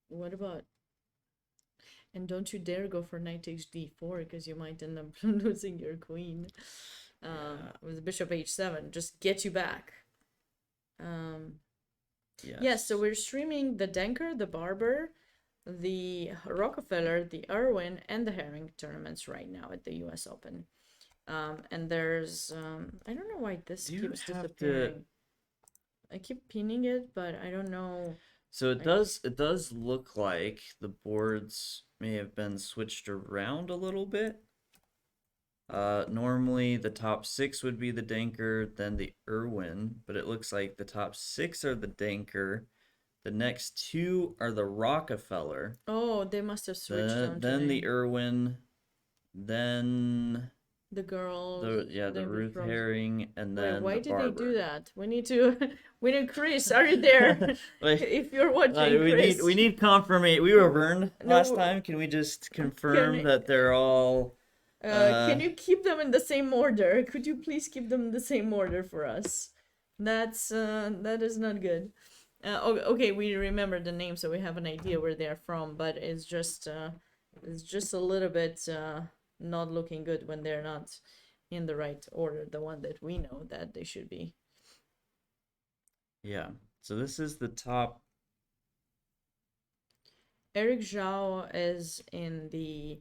What about. And don't you dare go for knight takes d4 because you might end up losing your queen. Yeah. With bishop h7, just get you back. Um, yes, so Yes. we're streaming the Denker, the Barber, the Rockefeller, the Irwin, and the Herring tournaments right now at the US Open. And there's, I don't know why this Do keeps have to disappearing. I keep pinning it, but I don't know. So it Like, does look like the boards may have been switched around a little bit. Normally the top six would be the Danker, then the Irwin, but it looks like the top six are the Danker. The next two are the Rockefeller, oh, they must have switched, don't then they? the Irwin, then The girls, the then the Ruth frogs. Herring, and Wait, then why the did they do Barber. that? We need to. We need Chris. Are you there? Like, If you're watching, we Chris. need confirmation. We were burned last No, time. Can we just confirm can that they're all can you keep them in the same order? Could you please keep them in the same order for us? That is not good. Okay, we remember the name, so we have an idea where they're from, but it's just a little bit not looking good when they're not in the right order, the one that we know that they should be. yeah. So this is the top. Eric Zhao is in the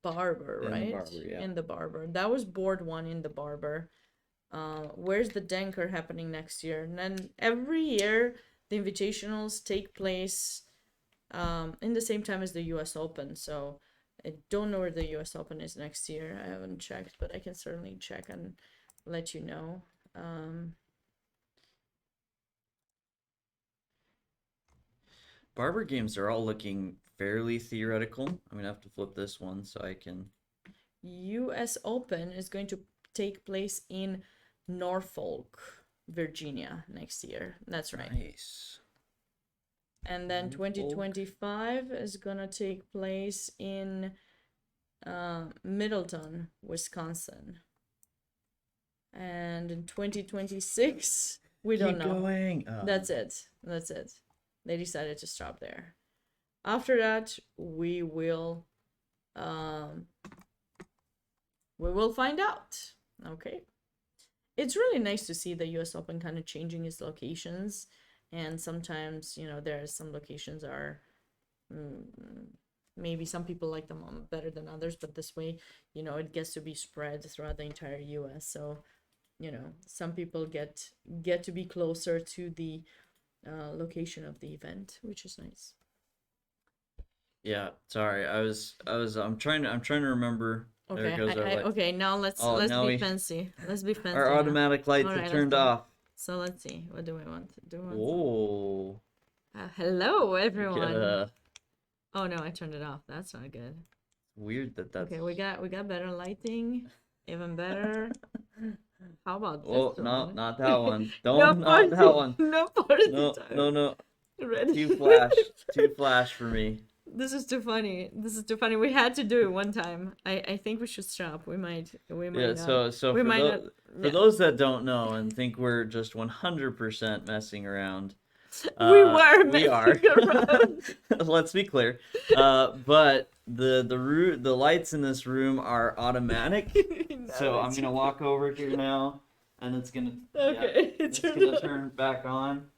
Barber, In the right? Barber, yeah. In the Barber. That was board one in the Barber. Where's the Denker happening next year? And then every year the invitationals take place in the same time as the US Open. So I don't know where the US Open is next year. I haven't checked, but I can certainly check and let you know. Barber games are all looking fairly theoretical. I'm gonna have to flip this one so I can. US Open is going to take place in Norfolk, Virginia next year. That's right. Nice. And then Norfolk. 2025 is gonna take place in Middleton, Wisconsin. And in 2026, we don't Keep know. going. That's it. That's it. They decided to stop there. After that, um, we will find out. Okay. It's really nice to see the US Open kind of changing its locations. And sometimes, there are some locations are mm, maybe some people like them better than others, but this way, it gets to be spread throughout the entire US. So, some people get to be closer to the location of the event, which is nice. Yeah, sorry. I'm trying to remember. There Okay, goes our light. okay, now Oh, let's now be we fancy. Let's be our fancy now. automatic All lights have right, let's turned go. off. So let's see. What do we want? Do we want some? Oh, Hello, we get everyone. Oh no, I turned it off. That's not good. weird that that's. Okay, we got better lighting, even better. How about this Oh, no, one? not that one. No Don't, not that party, one. no party No, no, time. no. Ready? Too flash for me. This is too funny. This is too funny. We had to do it one time. I think we should stop. We might Yeah. not. So We for might not. for Yeah. those that don't know and think we're just 100% messing around, We were we are. messing around. Let's be clear. But the lights in this room are automatic. So No, I'm gonna walk over here now, and it's gonna yeah, okay. it's Turn gonna it on. turn back on.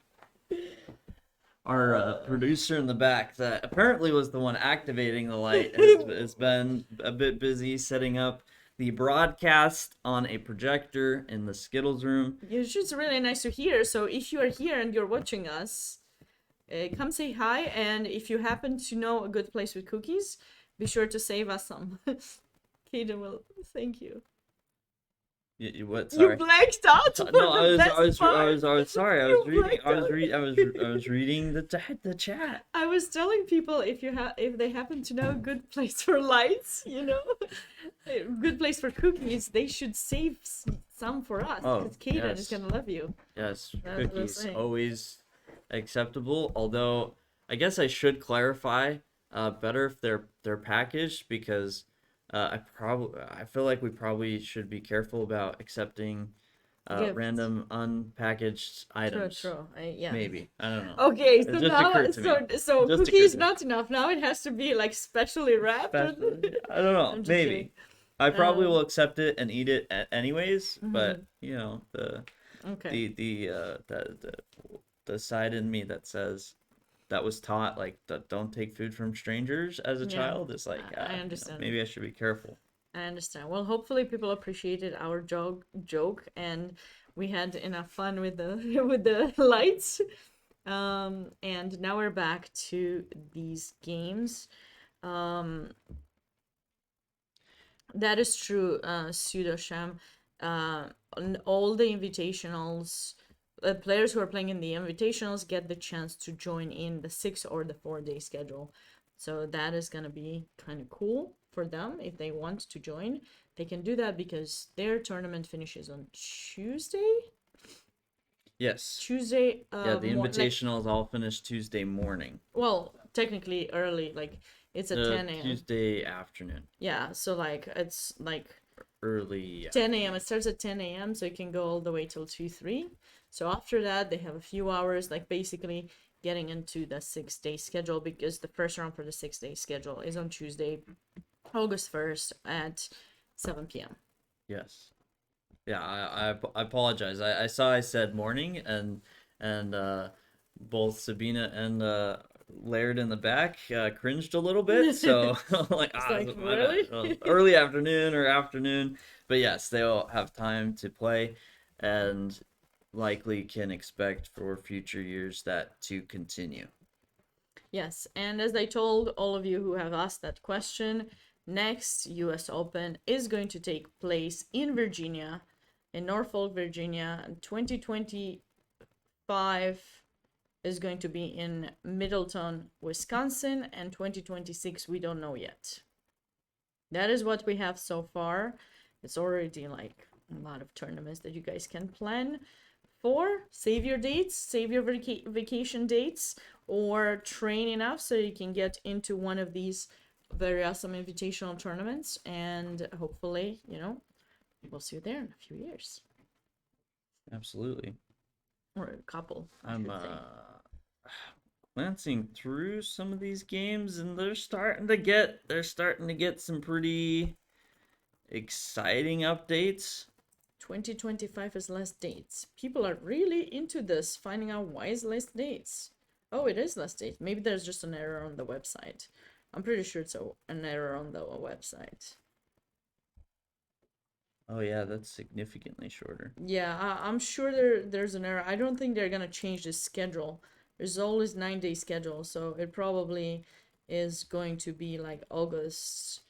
Our producer in the back that apparently was the one activating the light has been a bit busy setting up the broadcast on a projector in the Skittles room. It's just really nice to hear. So if you are here and you're watching us, come say hi. And if you happen to know a good place with cookies, be sure to save us some. Kaden will thank you. What? You Sorry. blanked out for No, the best part. I was sorry. You blanked out. I was reading the chat. I was telling people if they happen to know a good place for lights, a good place for cookies, they should save some for us Oh, because Kaden is yes. gonna love you. Yes, That's what I was cookies saying. always acceptable. Although I guess I should clarify better if they're packaged because I feel like we probably should be careful about accepting Gifts. random unpackaged True, items. true. Yeah. Maybe, I don't know. Okay, It so just now, occurred to me. so Just cookie occurred is to me. not enough. Now it has to be like specially wrapped. Especially, I don't know. I'm just kidding. Maybe I probably Um, will accept it and eat it anyways. But mhm. Okay. the side in me that says that was taught like don't take food from strangers as a Yeah, child is like I understand. maybe I should be careful. I understand. Well, hopefully people appreciated our joke, and we had enough fun with the with the lights. And now we're back to these games. Um, that is true, Pseudo Sham. On all the invitationals, players who are playing in the invitationals get the chance to join in the 6 or the 4 day schedule. So that is gonna be kind of cool for them if they want to join. They can do that because their tournament finishes on Tuesday. Yes. Tuesday, Yeah, the like, invitational is all finished Tuesday morning. well, technically early, like it's at 10 a.m. Tuesday afternoon. Yeah, so like it's like Early 10 a.m. It starts at 10 a.m. so it can go all the way till 2 3. So after that, they have a few hours, like basically getting into the 6 day schedule because the first round for the 6 day schedule is on Tuesday, August 1st at 7 p.m. Yes. Yeah, I apologize. I saw I said morning and both Sabina and Laird in the back cringed a little bit. So like It's like, my bad. really? Early afternoon or afternoon. But yes, they'll have time to play and likely can expect for future years that to continue. Yes, and as I told all of you who have asked that question, next US Open is going to take place in Virginia, in Norfolk, Virginia. 2025 is going to be in Middleton, Wisconsin, and 2026 we don't know yet. That is what we have so far. It's already like a lot of tournaments that you guys can plan for. Save your dates, save your vacation dates, or train enough so you can get into one of these very awesome invitational tournaments. And hopefully, we'll see you there in a few years. Absolutely. Or a couple, I I'm should say. glancing through some of these games, and they're starting to get some pretty exciting updates. 2025 is less dates. People are really into this, finding out why is less dates. Oh, it is less dates. Maybe there's just an error on the website. I'm pretty sure it's an error on the website. Oh yeah, that's significantly shorter. Yeah, I'm sure there's an error. I don't think they're gonna change the schedule. There's always 9-day schedule, so it probably is going to be like August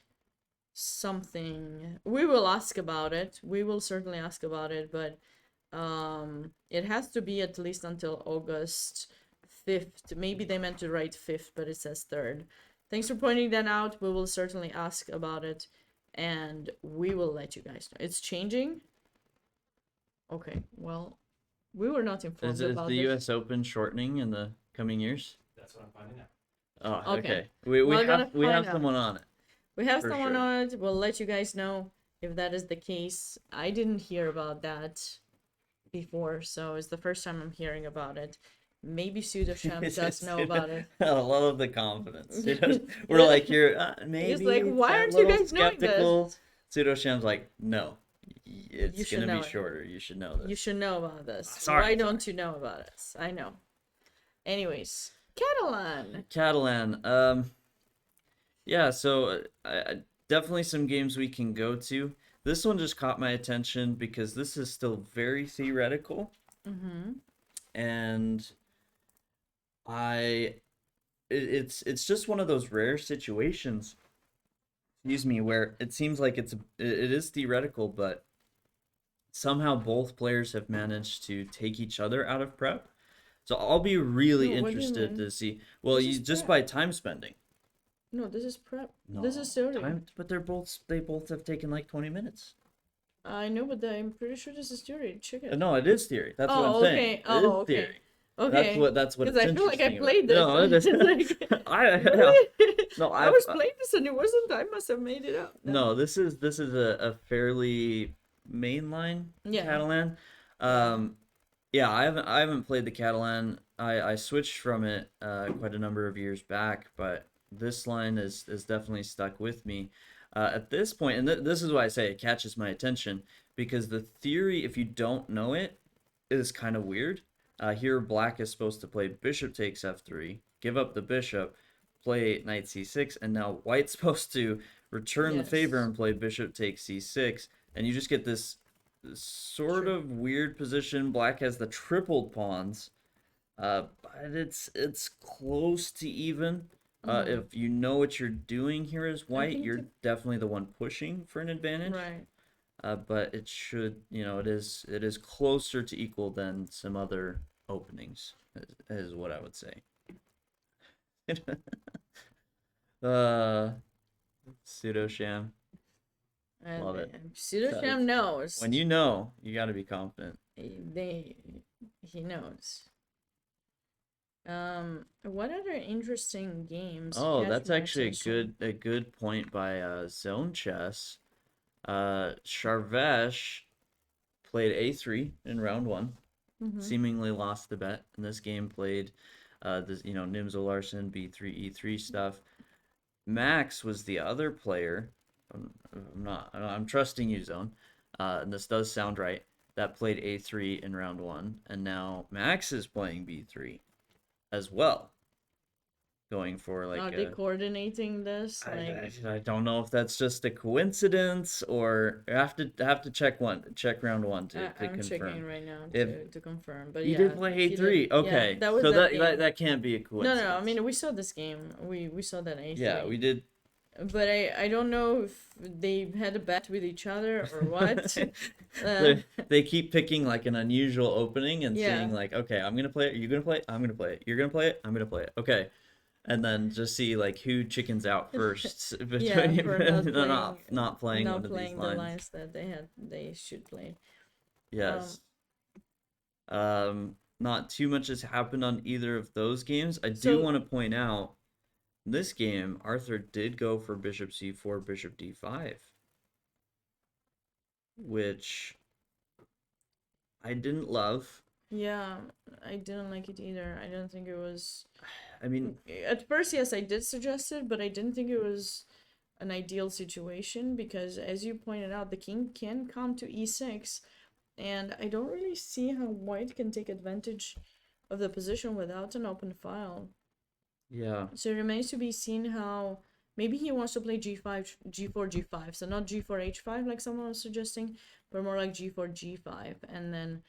something. We will ask about it. We will certainly ask about it, but it has to be at least until August 5th. Maybe they meant to write 5th, but it says 3rd. Thanks for pointing that out. We will certainly ask about it, and we will let you guys know. It's changing. Okay, well, we were not informed Is about the this. U.S. Open shortening in the coming years? That's what I'm finding out. Oh, Okay. okay. We We're gonna have find out. someone on it. We have For someone sure. on it. We'll let you guys know if that is the case. I didn't hear about that before, so it's the first time I'm hearing about it. Maybe Pseudochamp does know about it. I love the confidence. We're like, you're maybe like, why a aren't you little guys knowing this? skeptical. Pseudochamp's like, no, You it's should gonna know be it. shorter. You should know this. You should know about this. Sorry, Why don't you know about this? I know. Anyways, Catalan. Yeah. So definitely some games we can go to. This one just caught my attention because this is still very theoretical, and I it's just one of those rare situations, excuse me, where it seems like it is theoretical, but somehow both players have managed to take each other out of prep. So I'll be really No, what do you interested mean? to see. Well, This you is just prep. by time spending. No, this is prep. No, This is theory. but they both have taken like 20 minutes. I know, but I'm pretty sure this is theory. Check it. No, it is theory. That's what I'm Oh, saying. okay. It Oh, is okay. theory. Okay. That's what it's Because I feel like I interesting played about. this. No, and it is. it's like, yeah. No, I was playing this and it wasn't. I must have made it up. No, this is a fairly mainline Yeah. Catalan. Yeah, I haven't played the Catalan. I switched from it quite a number of years back, but this line is definitely stuck with me. At this point, and this is why I say it catches my attention because the theory, if you don't know it, is kind of weird. Here, Black is supposed to play Bishop takes f3, give up the bishop, play Knight c6, and now White's supposed to return the favor Yes. and play Bishop takes c6, and you just get this sort Sure. of weird position. Black has the tripled pawns, but it's close to even. If you know what you're doing here as White, think you're definitely the one pushing for an advantage. Right. But it should, it is closer to equal than some other openings, is what I would say. uh, Pseudo sham. And Love it. Pseudosham knows. When you know, you got to be confident. He knows. What other interesting games? Oh, catch that's my actually attention? a good point by Zone Chess. Sharvesh played a3 in round one, seemingly lost the bet, and this game played this Nimzo Larsen b3 e3 stuff. Max was the other player. I'm trusting you, Zone. And this does sound right. That played a3 in round one, and now Max is playing b3 as well, going for like. Are they coordinating this? I don't know if that's just a coincidence or I have to check round one to I'm confirm. checking right now If to confirm. But you yeah, did play he a3, did. okay. Yeah, that was so that game. that can't be a coincidence. No. I mean, we saw this game. We saw that A3. Yeah, we did. But I don't know if they had a bet with each other or what. They keep picking like an unusual opening and Yeah. saying like, okay, I'm gonna play it. You're gonna play it. I'm gonna play it. You're gonna play it. I'm gonna play it. Okay. And then just see like who chickens out first between Yeah, for not playing not one of playing these lines. the lines that they should play. Yes. Not too much has happened on either of those games. I do So want to point out this game, Arthur did go for bishop c4, bishop d5, which I didn't love. yeah, I didn't like it either. I don't think it was. I mean, At first, yes, I did suggest it, but I didn't think it was an ideal situation because, as you pointed out, the king can come to e6, and I don't really see how white can take advantage of the position without an open file. yeah, So it remains to be seen how maybe he wants to play g5, g4, g5. So not g4, h5 like someone was suggesting, but more like g4, g5, and then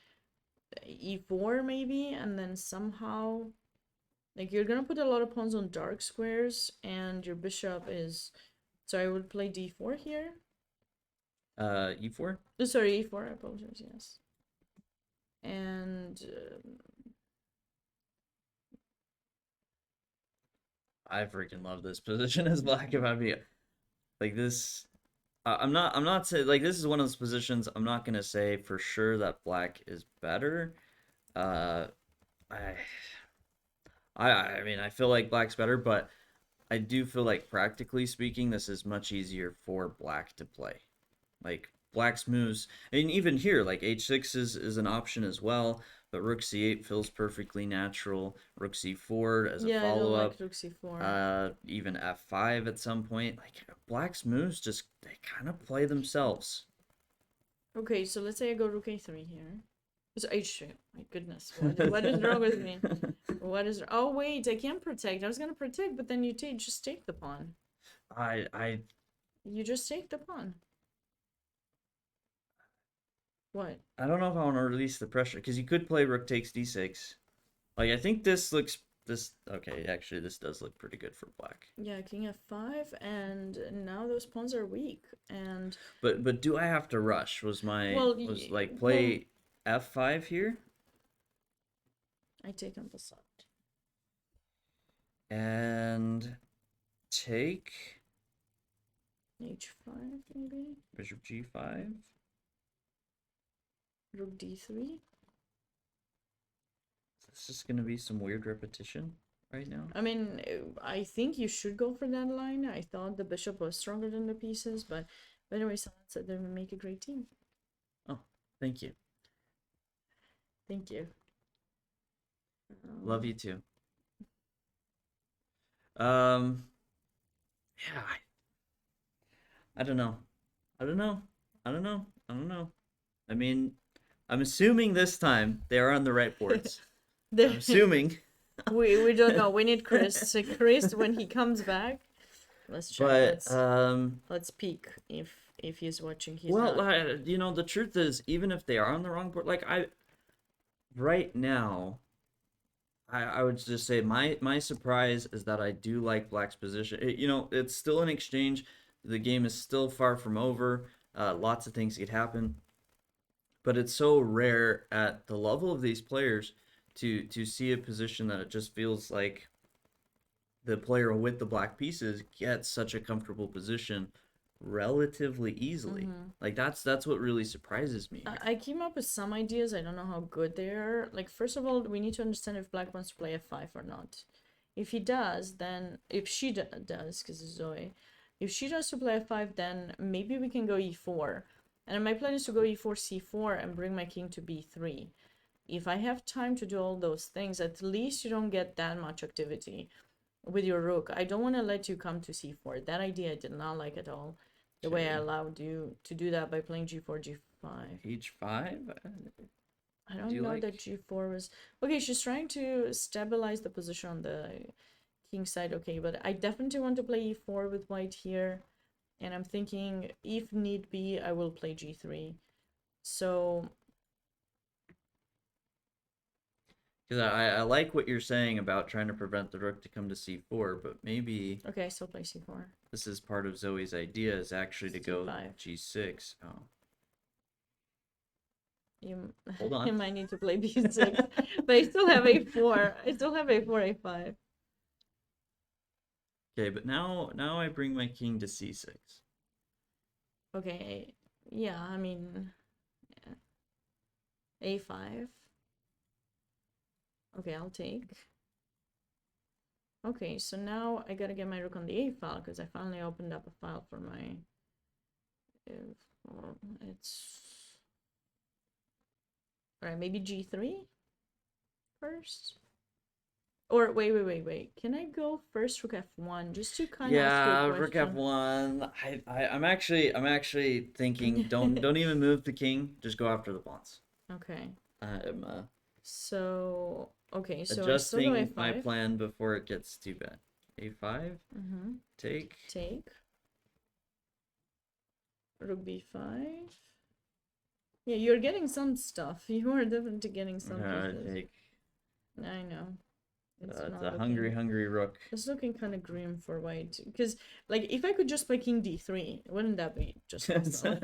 e4 maybe, and then somehow like you're gonna put a lot of pawns on dark squares, and your bishop is. So I would play d4 here. e4. Sorry, e4. I apologize. Yes, and I freaking love this position as black. If I be like this, I'm not saying like this is one of those positions. I'm not gonna say for sure that black is better. Uh, I I mean I feel like black's better, but I do feel like practically speaking, this is much easier for black to play. Like black's moves, and even here, like h6 is an option as well. But rook c8 feels perfectly natural. Rook c4 as a yeah, I don't follow like up. rook c4. Even f5 at some point. Like black's moves just they kind of play themselves. Okay, so let's say I go rook a3 here. It's h3. My goodness, what is wrong with me? What is? Oh wait, I can't protect. I was gonna protect, but then you just take the pawn. I You just take the pawn. What? I don't know if I want to release the pressure because you could play rook takes d6. Like I think this looks this okay. Actually, this does look pretty good for black. Yeah, king f5, and now those pawns are weak. And But do I have to rush? well, Was like well, play f5 here I take on Passat. and take H5 maybe. bishop g5. Rook d3. This is gonna be some weird repetition right now. I mean, I think you should go for that line. I thought the bishop was stronger than the pieces, but anyway, someone said they would make a great team. Oh, thank you. Thank you. Love you too. Um, yeah, I don't know. I don't know. I don't know. I don't know. I mean, I'm assuming this time they are on the right boards. I'm assuming. we don't know. We need Chris. So Chris, when he comes back, let's check. But Let's peek if he's watching. He's well, not. you know, the truth is, even if they are on the wrong board, like I right now, I would just say my surprise is that I do like Black's position. You know, it's still an exchange. The game is still far from over. Lots of things could happen, but it's so rare at the level of these players to see a position that it just feels like the player with the black pieces gets such a comfortable position relatively easily. Like that's what really surprises me here. I came up with some ideas. I don't know how good they are. Like, first of all, we need to understand if Black wants to play f5 or not. If he does, then if she does, because it's Zoe, if she does to play f5, then maybe we can go e4. And my plan is to go e4, c4, and bring my king to b3. If I have time to do all those things, at least you don't get that much activity with your rook. I don't want to let you come to c4. That idea I did not like at all. The way I Okay. allowed you to do that by playing g4, g5. H5? I Do don't you know that like? g4 was... Okay, she's trying to stabilize the position on the king side. Okay, but I definitely want to play e4 with white here. And I'm thinking, if need be, I will play g3. So, Because I like what you're saying about trying to prevent the rook to come to c4, but maybe okay, I still play c4. this is part of Zoe's idea is actually to go c5. g6. Oh, You, hold you on. might need to play b6. But I still have a4. I still have a4, a5. Okay, but now I bring my king to c6. Okay, yeah, I mean, yeah. a5. Okay, I'll take. Okay, so now I gotta get my rook on the A file because I finally opened up a file for my. If, it's. Alright, maybe G3 first? Or wait. Can I go first rook F1 just to kind of ask you a Yeah, rook question? f1. I'm actually thinking don't even move the king. Just go after the pawns. Okay. I'm So okay, so I still go adjusting my A5. plan before it gets too bad. A5, Mm-hmm. take. Take. Rook B5. Yeah, you're getting some stuff. You are definitely getting some pieces. Take. I know. It's It's not a hungry, looking. hungry rook. It's looking kind of grim for white. Because, like, if I could just play king d3, wouldn't that be just awesome?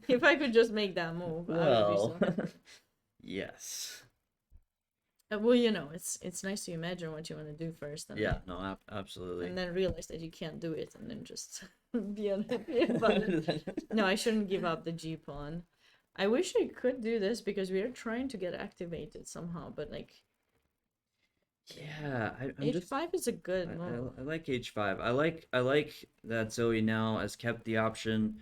If I could just make that move, I would be Well, so happy. yes. Well, you know, it's nice to imagine what you want to do first, and Yeah, then no, absolutely. and then realize that you can't do it, and then just be unhappy about it. No, I shouldn't give up the G pawn. I wish I could do this because we are trying to get activated somehow, but like Yeah, I'm just H5 is a good move. I like H5. I like that Zoe now has kept the option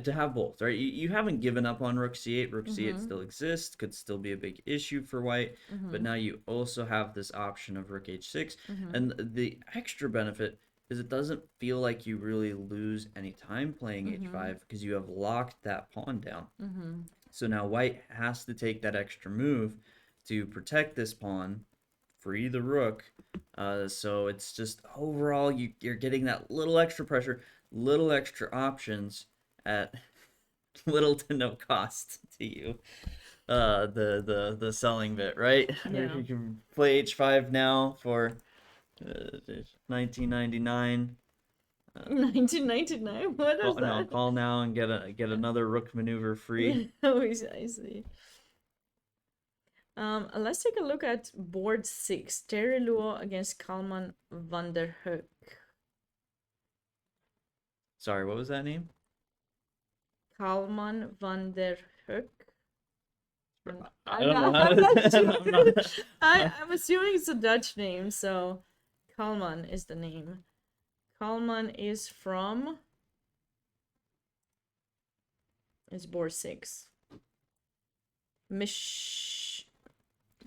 to have both, right? You haven't given up on Rook C8. Rook C8 Mm-hmm. still exists, could still be a big issue for white, but Mm-hmm. now you also have this option of Rook H6, Mm-hmm. and the extra benefit is it doesn't feel like you really lose any time playing Mm-hmm. H5 because you have locked that pawn down. Mm-hmm. So now white has to take that extra move to protect this pawn, free the rook. So it's just overall you're getting that little extra pressure, little extra options at little to no cost to you. The selling bit, right? Yeah. You can play H5 now for 1999. 1999. What is Call no, that? call now and get another rook maneuver free. Oh, I see. Let's take a look at board 6. Terry Luo against Kalman van der Hoek. Sorry, what was that name? Kalman van der Hoek. I don't know how to. I'm not. I'm assuming it's a Dutch name, so Kalman is the name. Kalman is from. It's board 6. Mich.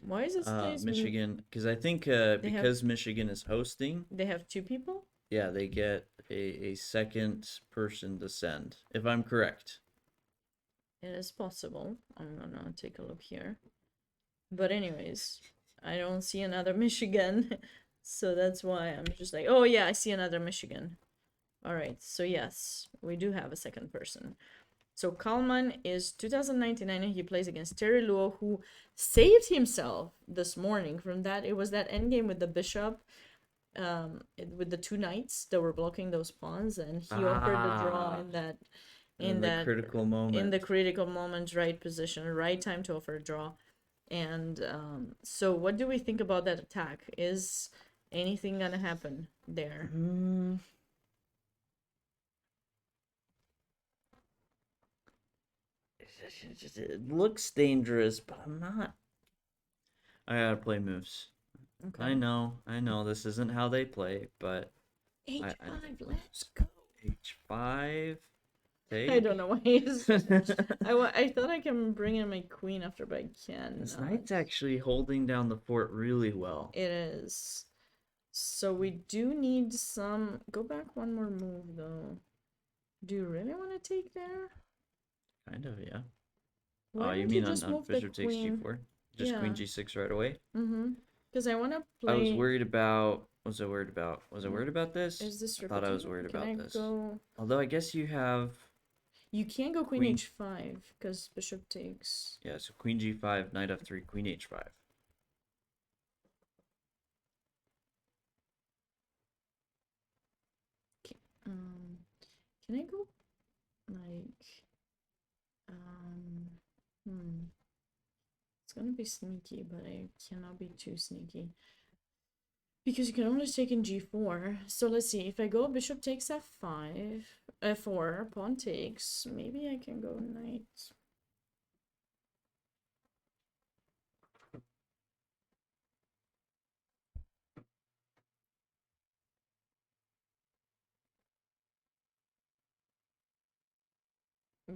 Why is it stays? Michigan, because I think They have because Michigan is hosting, they have 2 people. yeah, they get a second person to send. If I'm correct. It is possible. I'm gonna take a look here. But anyways, I don't see another Michigan. So that's why I'm just like, oh yeah, I see another Michigan. All right. So yes, we do have a second person. So Kalman is 2019 and he plays against Terry Luo, who saved himself this morning from that. It was that endgame with the bishop, with the 2 knights that were blocking those pawns, and he offered the draw Ah, in in the that critical in the moment. critical moment, right position, right time to offer a draw. And so, what do we think about that attack? Is anything gonna happen there? Mm, it looks dangerous, but I'm not. I gotta play moves. Okay. I know. This isn't how they play, but I H5, let's go. H5 I take. don't know why he's. I thought I can bring in my queen after, but I This cannot. knight's actually holding down the fort really well. It is. So we do need some. Go back one more move though. Do you really want to take there? Kind of, yeah. Why You don't you mean just on move the bishop takes queen? g4? Just queen Yeah. g6 right away? Mm-hmm. Because I want to I was play. worried about. Was I worried about? Was I worried about this? Is this I thought I was repeating? worried Can about I this. go? Although I guess you have You can't go queen queen. h5 because bishop takes. Yeah, so queen g5, knight f3, queen h5. Um, can I go like um? Hmm. It's gonna be sneaky, but I cannot be too sneaky because you can only take in g4. So let's see. If I go bishop takes f5, f4, pawn takes. Maybe I can go knight.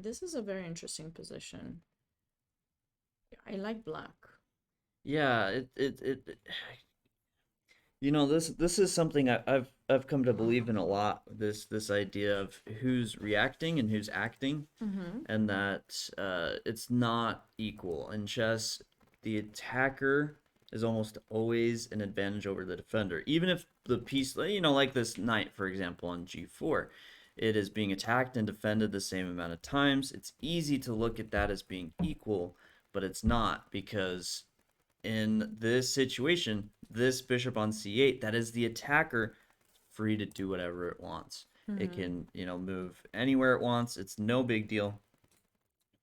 This is a very interesting position. I like black. Yeah, this is something I've come to believe in a lot. This idea of who's reacting and who's acting, Mm-hmm. and that it's not equal in chess. The attacker is almost always an advantage over the defender, even if the piece, like this knight, for example, on g4, it is being attacked and defended the same amount of times. It's easy to look at that as being equal, but it's not, because in this situation, this bishop on c8, that is the attacker, free to do whatever it wants. It Mm-hmm. can, move anywhere it wants. It's no big deal.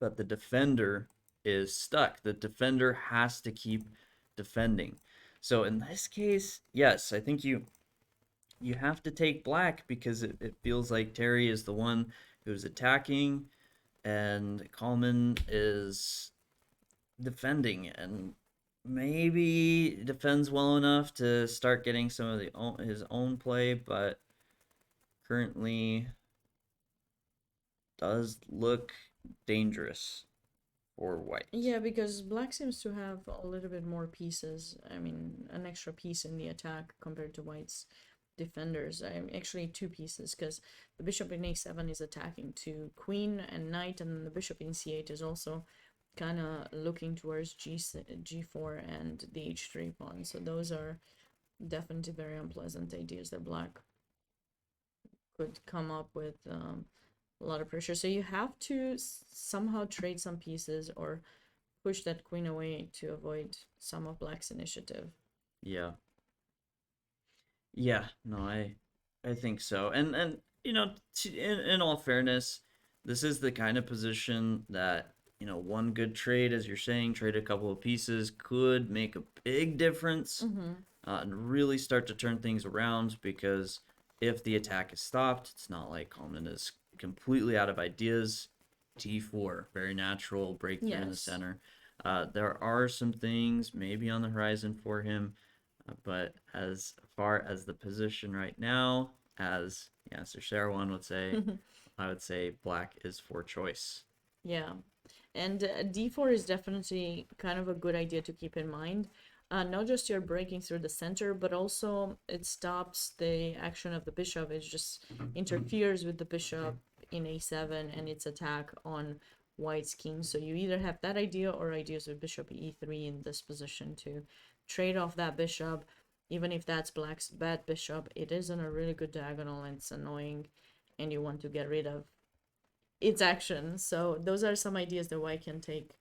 But the defender is stuck. The defender has to keep defending. So in this case, yes, I think you have to take black, because it feels like Terry is the one who's attacking and Coleman is defending, and maybe defends well enough to start getting some of his own play, but currently does look dangerous for white. Yeah, because black seems to have a little bit more pieces. I mean, an extra piece in the attack compared to white's defenders. Actually two pieces, because the bishop in a7 is attacking to queen and knight, and the bishop in c8 is also kind of looking towards g4 and the h3 pawn. So those are definitely very unpleasant ideas that black could come up with. A lot of pressure. So you have to somehow trade some pieces or push that queen away to avoid some of black's initiative. Yeah. Yeah, no, I think so. And in all fairness, this is the kind of position that, one good trade, as you're saying, trade a couple of pieces, could make a big difference, Mm-hmm. and really start to turn things around, because if the attack is stopped, it's not like Coleman is completely out of ideas. D4, very natural breakthrough in the Yes. center. There are some things maybe on the horizon for him, but as far as the position right now, as Sir Sherwan would say, I would say black is for choice. Yeah. And d4 is definitely kind of a good idea to keep in mind. Not just you're breaking through the center, but also it stops the action of the bishop. It just interferes with the bishop in a7 and its attack on white's king. So you either have that idea or ideas with bishop e3 in this position to trade off that bishop. Even if that's black's bad bishop, it is in a really good diagonal and it's annoying, and you want to get rid of its action. So those are some ideas that I can take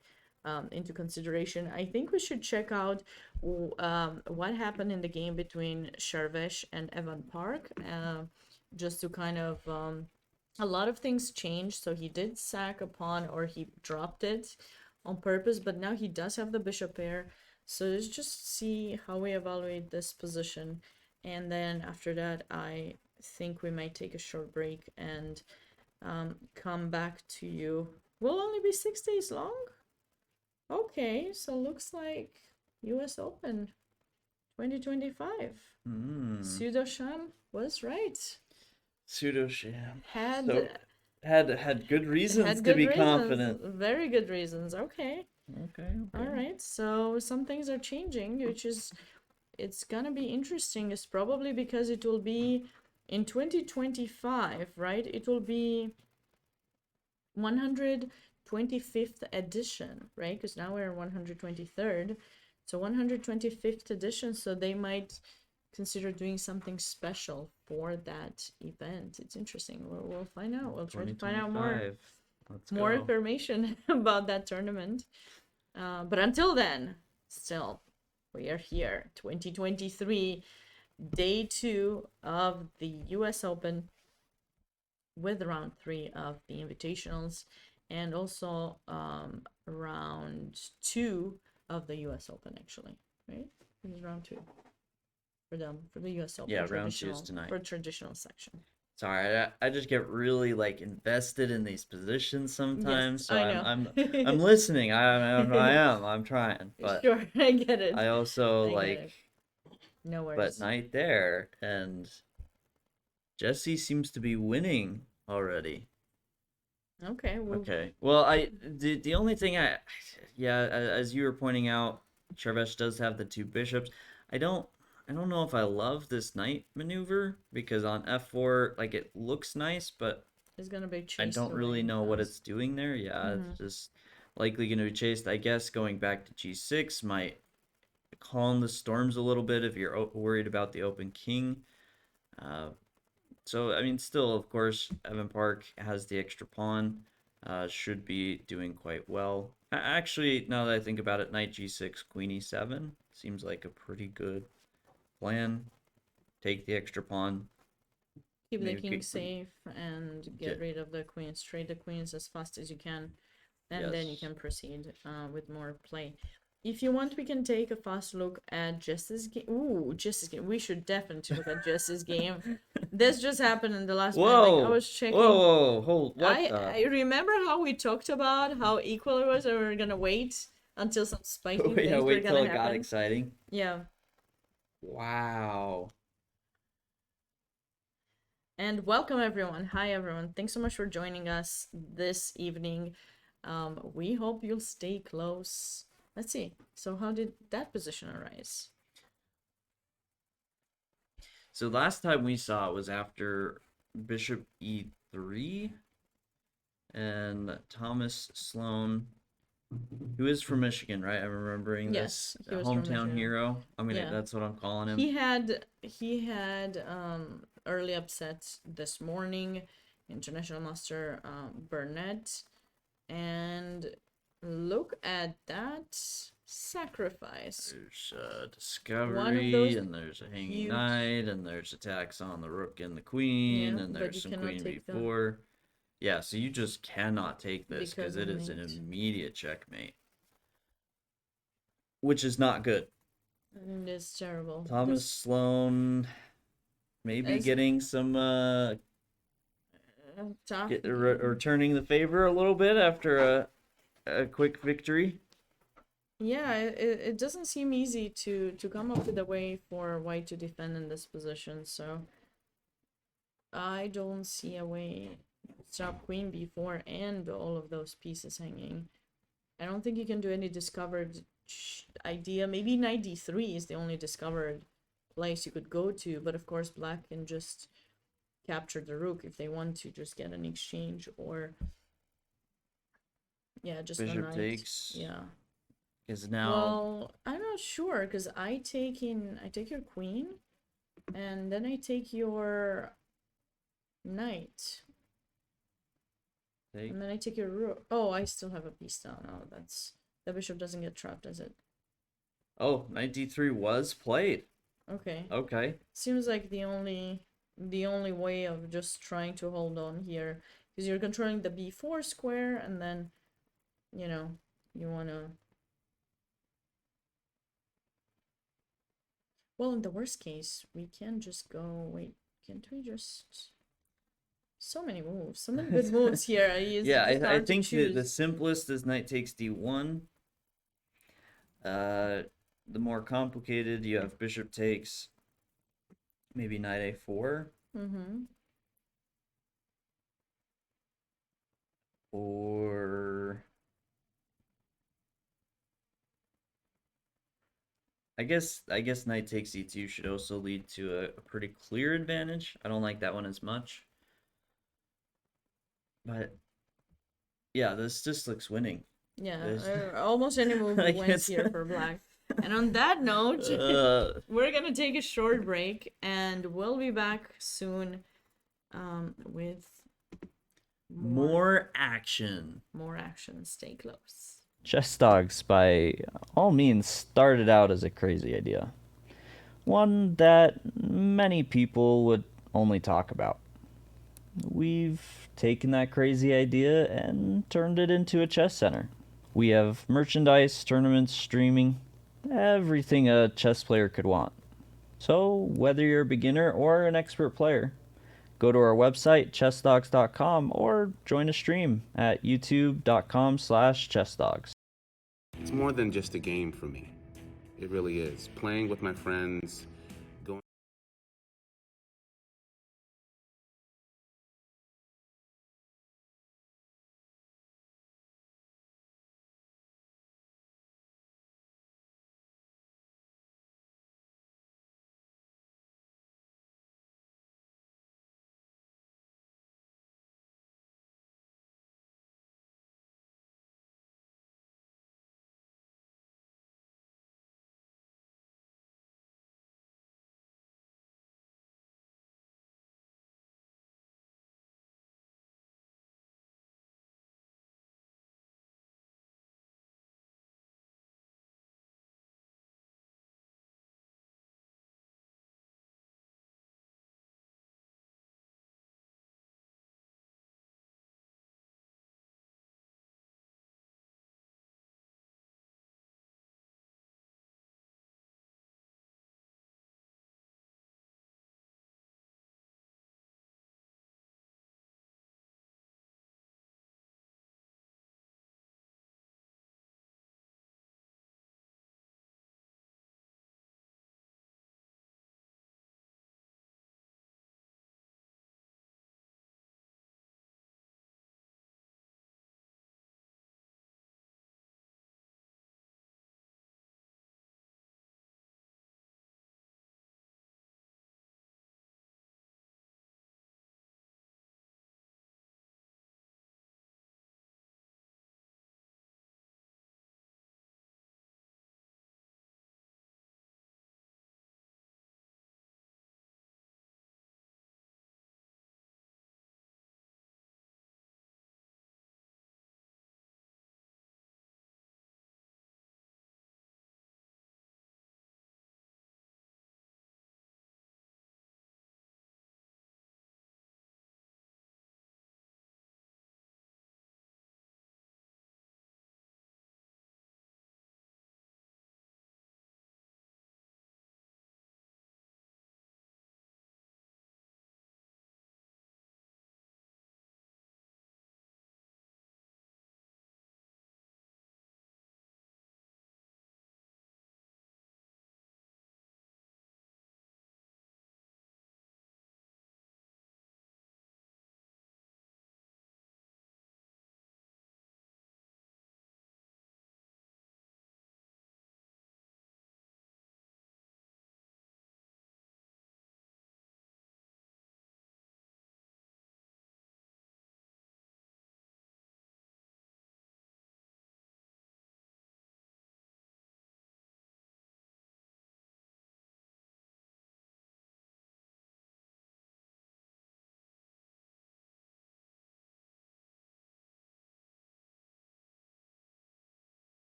into consideration. I think we should check out what happened in the game between Sharvesh and Evan Park, just to kind of a lot of things changed. So he did sack a pawn, or he dropped it on purpose, but now he does have the bishop pair. So let's just see how we evaluate this position, and then after that, I think we might take a short break and come back to you. Will only be 6 days long? Okay, so looks like US Open 2025. Hmm. Pseudo was right. Pseudo sham. So Had had good reasons had to good be reasons, confident. very good reasons. Okay. Okay, All okay. right. So some things are changing, which is it's gonna be interesting. It's probably because it will be in 2025, right? It will be 125th edition, right? Because now we're 123rd. So 125th edition. So they might consider doing something special for that event. It's interesting. We'll find out. We'll try to find out 2025. Let's more go. information about that tournament. But until then, still, we are here. 2023, day two of the US Open, with round three of the Invitationals, and also round two of the U.S. Open. Actually, right? This is round two for the U.S. Open Yeah, round two is traditional tonight. for traditional section. Sorry, I just get really like invested in these positions Yes, sometimes. So I I'm know. I'm I'm listening. I'm trying, but Sure, I get it. I also I get like, it. No but worries. night there, and Jesse seems to be winning already. Okay, well, Okay. Well, the only thing yeah, as you were pointing out, Charvesh does have the two bishops. I don't I don't know if I love this knight maneuver because on f4 like it looks nice, but it's gonna be I chased don't really away know what fast. it's doing there. Yeah, Mm-hmm. it's just likely going to be chased. I guess going back to g6 might calm the storms a little bit if you're worried about the open king. Uh, so I mean, still, of course, Evan Park has the extra pawn. Should be doing quite well. Actually, now that I think about it, knight g6, queen e7 seems like a pretty good plan. Take the extra pawn. Keep the Maybe king safe and get get rid of the queens. Trade the queens as fast as you can, and then you yes. can proceed with more play. If you want, we can take a fast look at Jess's game. Ooh, Jess's game. We should definitely look at Jess's game. This just happened in the last minute. Like I Whoa, was checking. whoa, hold what the? I remember how we talked about how equal it was, and we were gonna wait until some spiky Yeah, things were wait till gonna it got happen. exciting. Yeah. Wow. And welcome everyone. Hi everyone. Thanks so much for joining us this evening. We hope you'll stay close. Let's see. So how did that position arise? So last time we saw it was after Bishop E3 and Thomas Sloan, who is from Michigan, right? I'm remembering Yes, this. he A was from hometown Michigan. hero. Yeah. That's what I'm calling him. He had early upsets this morning. International Master Burnett. And look at that sacrifice. There's One of Discovery, those and there's a Hanging huge, Knight, and there's attacks on the Rook and the yeah, Queen, and but there's you some cannot Queen take the B4. Yeah, so you just cannot take this because because of it is an mate. immediate checkmate, which is not good. And it's terrible. Thomas This Sloan maybe as getting some tough. returning the favor a little bit after a quick victory. Yeah, it doesn't seem easy to come up with a way for white to defend in this position. So I don't see a way. Stop queen b4 and all of those pieces hanging. I don't think you can do any discovered idea. Maybe knight d3 is the only discovered place you could go to, but of course black can just capture the rook if they want to just get an exchange, or yeah, just the Bishop knight. takes Yeah. is now. Well, I'm not sure because I take your queen, and then I take your knight, Take. and then I take your rook. Oh, I still have a piece down. Oh, that's the bishop doesn't get trapped, does it? Oh, knight d3 was played. Okay. Okay. Seems like the only way of just trying to hold on here, because you're controlling the b4 square, and then you know you wanna. Well, in the worst case, we can just go. Wait, can't we just? So many moves, so many good moves here. It's Yeah, just I hard to think the choose. simplest is knight takes d1. Uh, the more complicated, you have bishop takes, maybe knight a4, Mm-hmm. or I guess knight takes e2 should also lead to a pretty clear advantage. I don't like that one as much, but yeah, this just looks winning. Yeah, There's almost any move like wins it's here for black. And on that note, uh we're gonna take a short break, and we'll be back soon with more more action. more action. Stay close. Chess Dogs, by all means, started out as a crazy idea. One that many people would only talk about. We've taken that crazy idea and turned it into a chess center. We have merchandise, tournaments, streaming, everything a chess player could want. So, whether you're a beginner or an expert player, go to our website, chessdogs.com, or join a stream at youtube.com/chessdogs. It's more than just a game for me. It really is. Playing with my friends,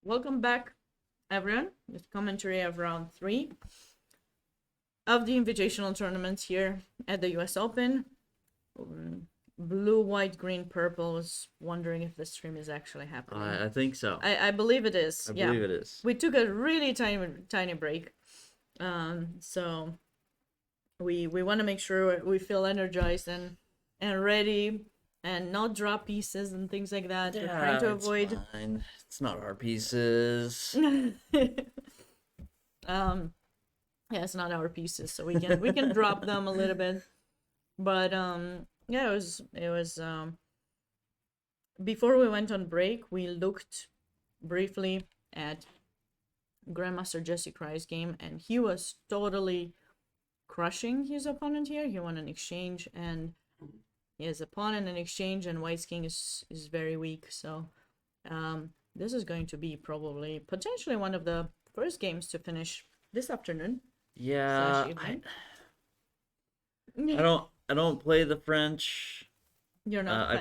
Welcome back, everyone, with commentary of round 3 of the Invitational tournament here at the US Open. Blue, white, green, purple. Was wondering if the stream is actually happening. I think so. I believe it is. I believe it is. We took a really tiny break. So we want to make sure we feel energized and ready and not drop pieces and things like that. We're trying to avoid. It's fine. It's not our pieces. Yeah, it's not our pieces, so we can drop them a little bit. But yeah, it was before we went on break, we looked briefly at Grandmaster Jesse Cry's game, and he was totally crushing his opponent here. He won an exchange, and his opponent in exchange, and White's king is very weak. So this is going to be probably potentially one of the first games to finish this afternoon. Yeah, I don't play the French. You're not. I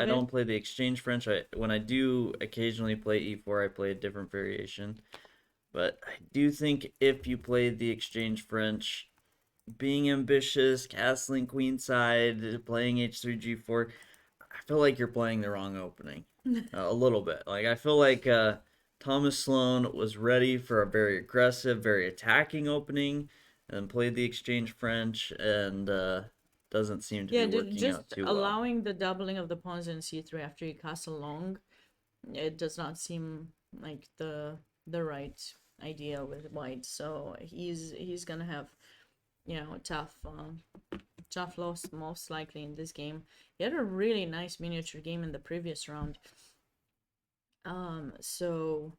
don't play the exchange French. When I do occasionally play e4, I play a different variation. But I do think if you play the exchange French, being ambitious, castling queenside, playing h3 g4, I feel like you're playing the wrong opening a little bit. Like I feel like Thomas Sloan was ready for a very aggressive, very attacking opening, and played the exchange French, and doesn't seem to be working out too well. Allowing the doubling of the pawns in c3 after you castle long, it does not seem like the right idea with White. So he's gonna have, tough loss most likely in this game. He had a really nice miniature game in the previous round. So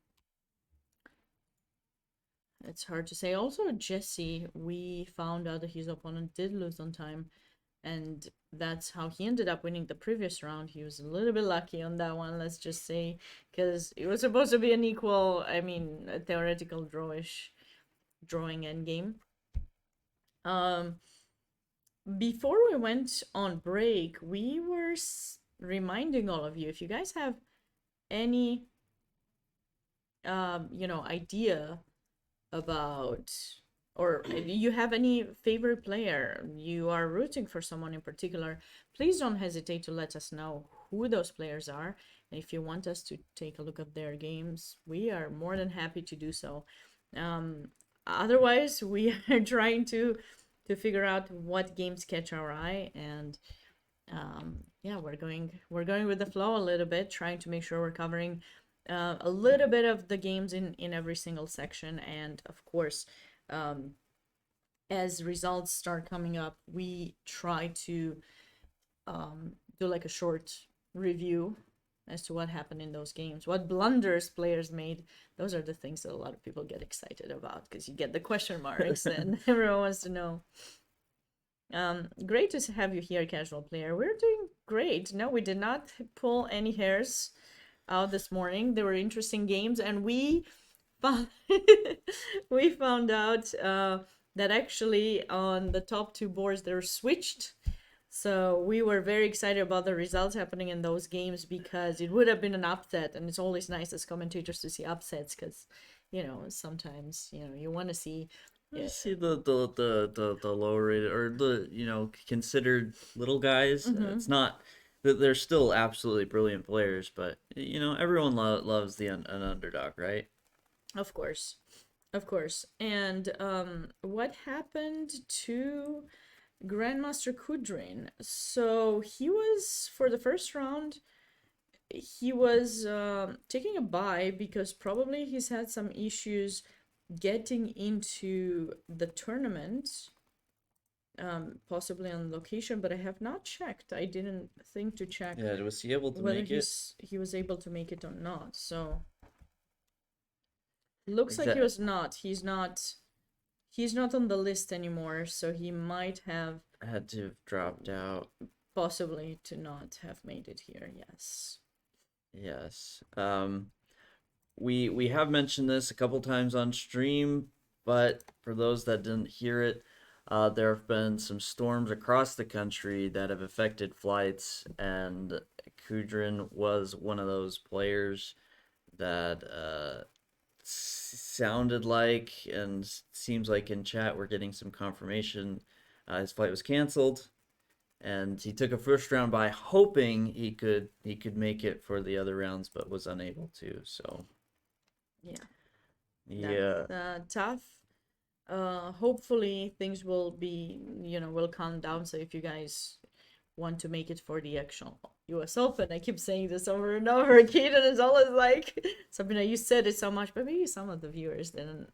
it's hard to say. Also, Jesse, we found out that his opponent did lose on time, and that's how he ended up winning the previous round. He was a little bit lucky on that one, let's just say, because it was supposed to be an equal, a theoretical drawing endgame. Before we went on break, we were reminding all of you, if you guys have any idea about, or you have any favorite player, you are rooting for someone in particular, please don't hesitate to let us know who those players are. And if you want us to take a look at their games, we are more than happy to do so. Otherwise, we are trying to figure out what games catch our eye, and we're going with the flow a little bit, trying to make sure we're covering a little bit of the games in every single section. And of course, as results start coming up, we try to do like a short review as to what happened in those games, what blunders players made. Those are the things that a lot of people get excited about, because you get the question marks and everyone wants to know. Great to have you here, casual player. We're doing great. No, we did not pull any hairs out this morning. There were interesting games, and we found out that actually on the top 2 boards they're switched. So we were very excited about the results happening in those games, because it would have been an upset, and it's always nice as commentators to see upsets, because sometimes you want to see see the lower rated, or the considered little guys. It's not that they're still absolutely brilliant players, but everyone loves an underdog, right? Of course. And what happened to Grandmaster Kudrin? So he was, for the first round, he was taking a bye, because probably he's had some issues getting into the tournament, possibly on location, but I have not checked. I didn't think to check. Yeah, was he able to whether make it? He was able to make it or not. So looks like he was not. He's not on the list anymore, so he might have had to have dropped out. Possibly to not have made it here. Yes. We have mentioned this a couple times on stream, but for those that didn't hear it, There have been some storms across the country that have affected flights, and Kudrin was one of those players that sounded like, and seems like in chat we're getting some confirmation, his flight was canceled, and he took a first round bye, hoping he could make it for the other rounds, but was unable to. So Yeah, yeah, that's tough. Hopefully things will be, will calm down. So if you guys want to make it for the actual US Open, I keep saying this over and over again, and it's always like something that you said it so much, but maybe some of the viewers didn't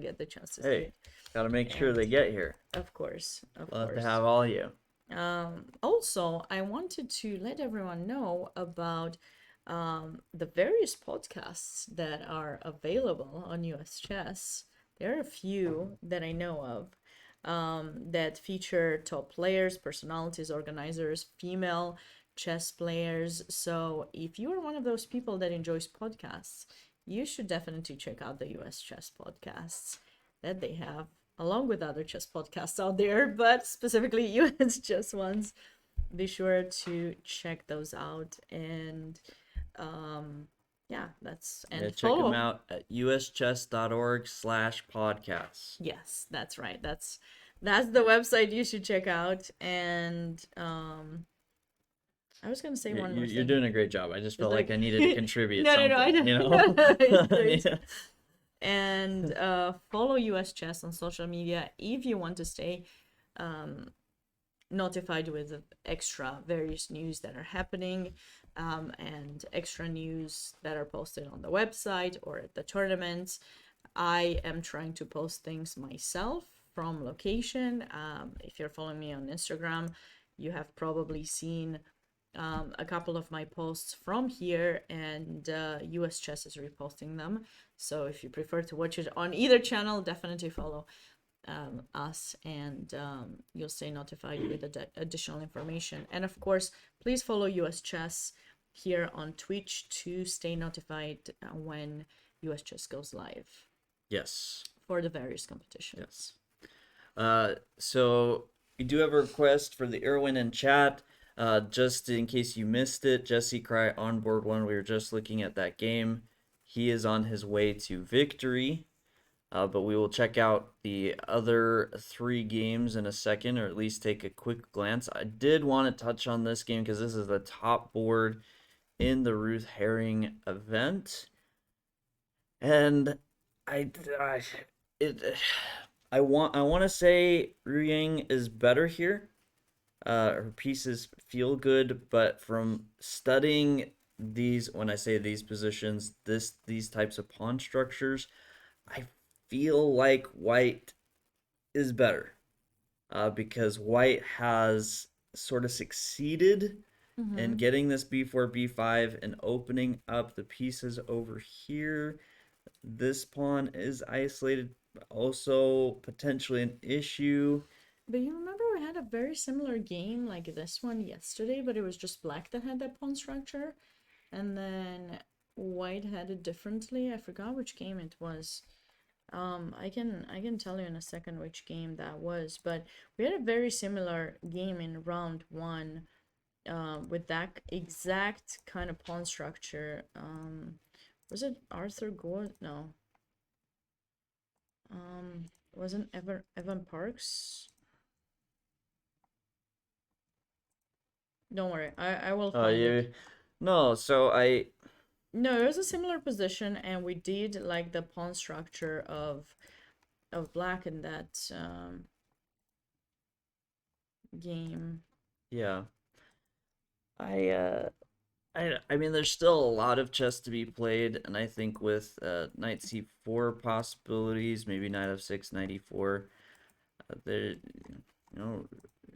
get the chance to see hey, it. gotta make sure And they get here. of course, Love to have all you. Also, I wanted to let everyone know about the various podcasts that are available on US Chess. There are a few that I know of that feature top players, personalities, organizers, female chess players. So if you are one of those people that enjoys podcasts, you should definitely check out the US Chess podcasts that they have, along with other chess podcasts out there, but specifically US chess ones. Be sure to check those out. And yeah, Yeah, and check them follow. out at uschess.org/podcasts. Yes, that's right. That's the website you should check out. And I was gonna say one more You're thing. doing a great job. I just felt like I needed to contribute No, something, I don't. you know? It's great. Yeah. And follow US Chess on social media if you want to stay notified with extra various news that are happening, and extra news that are posted on the website or at the tournaments. I am trying to post things myself from location. If you're following me on Instagram, you have probably seen a couple of my posts from here, and US Chess is reposting them. So if you prefer to watch it on either channel, definitely follow us, and you'll stay notified with additional information. And of course, please follow US Chess here on Twitch to stay notified when US Chess goes live Yes. for the various competitions. Yes. So we do have a request for the Irwin in chat. Just in case you missed it, Jesse Cry on board one. We were just looking at that game. He is on his way to victory. But we will check out the other 3 games in a second, or at least take a quick glance. I did want to touch on this game because this is the top board in the Ruth Herring event, and I, I it I want to say Ruyang is better here. Her pieces feel good, but from studying these, when I say these positions, these types of pawn structures, I feel like white is better, because white has sort of succeeded in getting this b4, b5, and opening up the pieces over here. This pawn is isolated, also potentially an issue. But you remember we had a very similar game like this one yesterday, but it was just black that had that pawn structure, and then white had it differently. I forgot which game it was. I can tell you in a second which game that was, but we had a very similar game in round one, with that exact kind of pawn structure. Was it Arthur Gore? No. Wasn't Evan Parks? Don't worry, I will find it. No, so No, it was a similar position, and we did like the pawn structure of black in that game. yeah. I mean, there's still a lot of chess to be played, and I think with knight c4 possibilities, maybe knight f6, knight e4, there,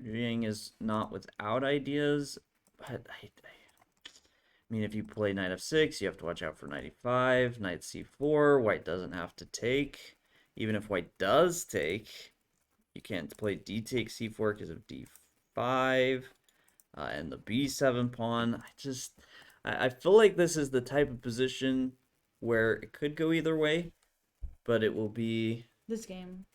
Yang is not without ideas, but I mean, if you play knight f6, you have to watch out for knight e5, knight c4. White doesn't have to take. Even if white does take, you can't play d takes c4 because of d5, and the b7 pawn. I feel like this is the type of position where it could go either way, but it will be This game.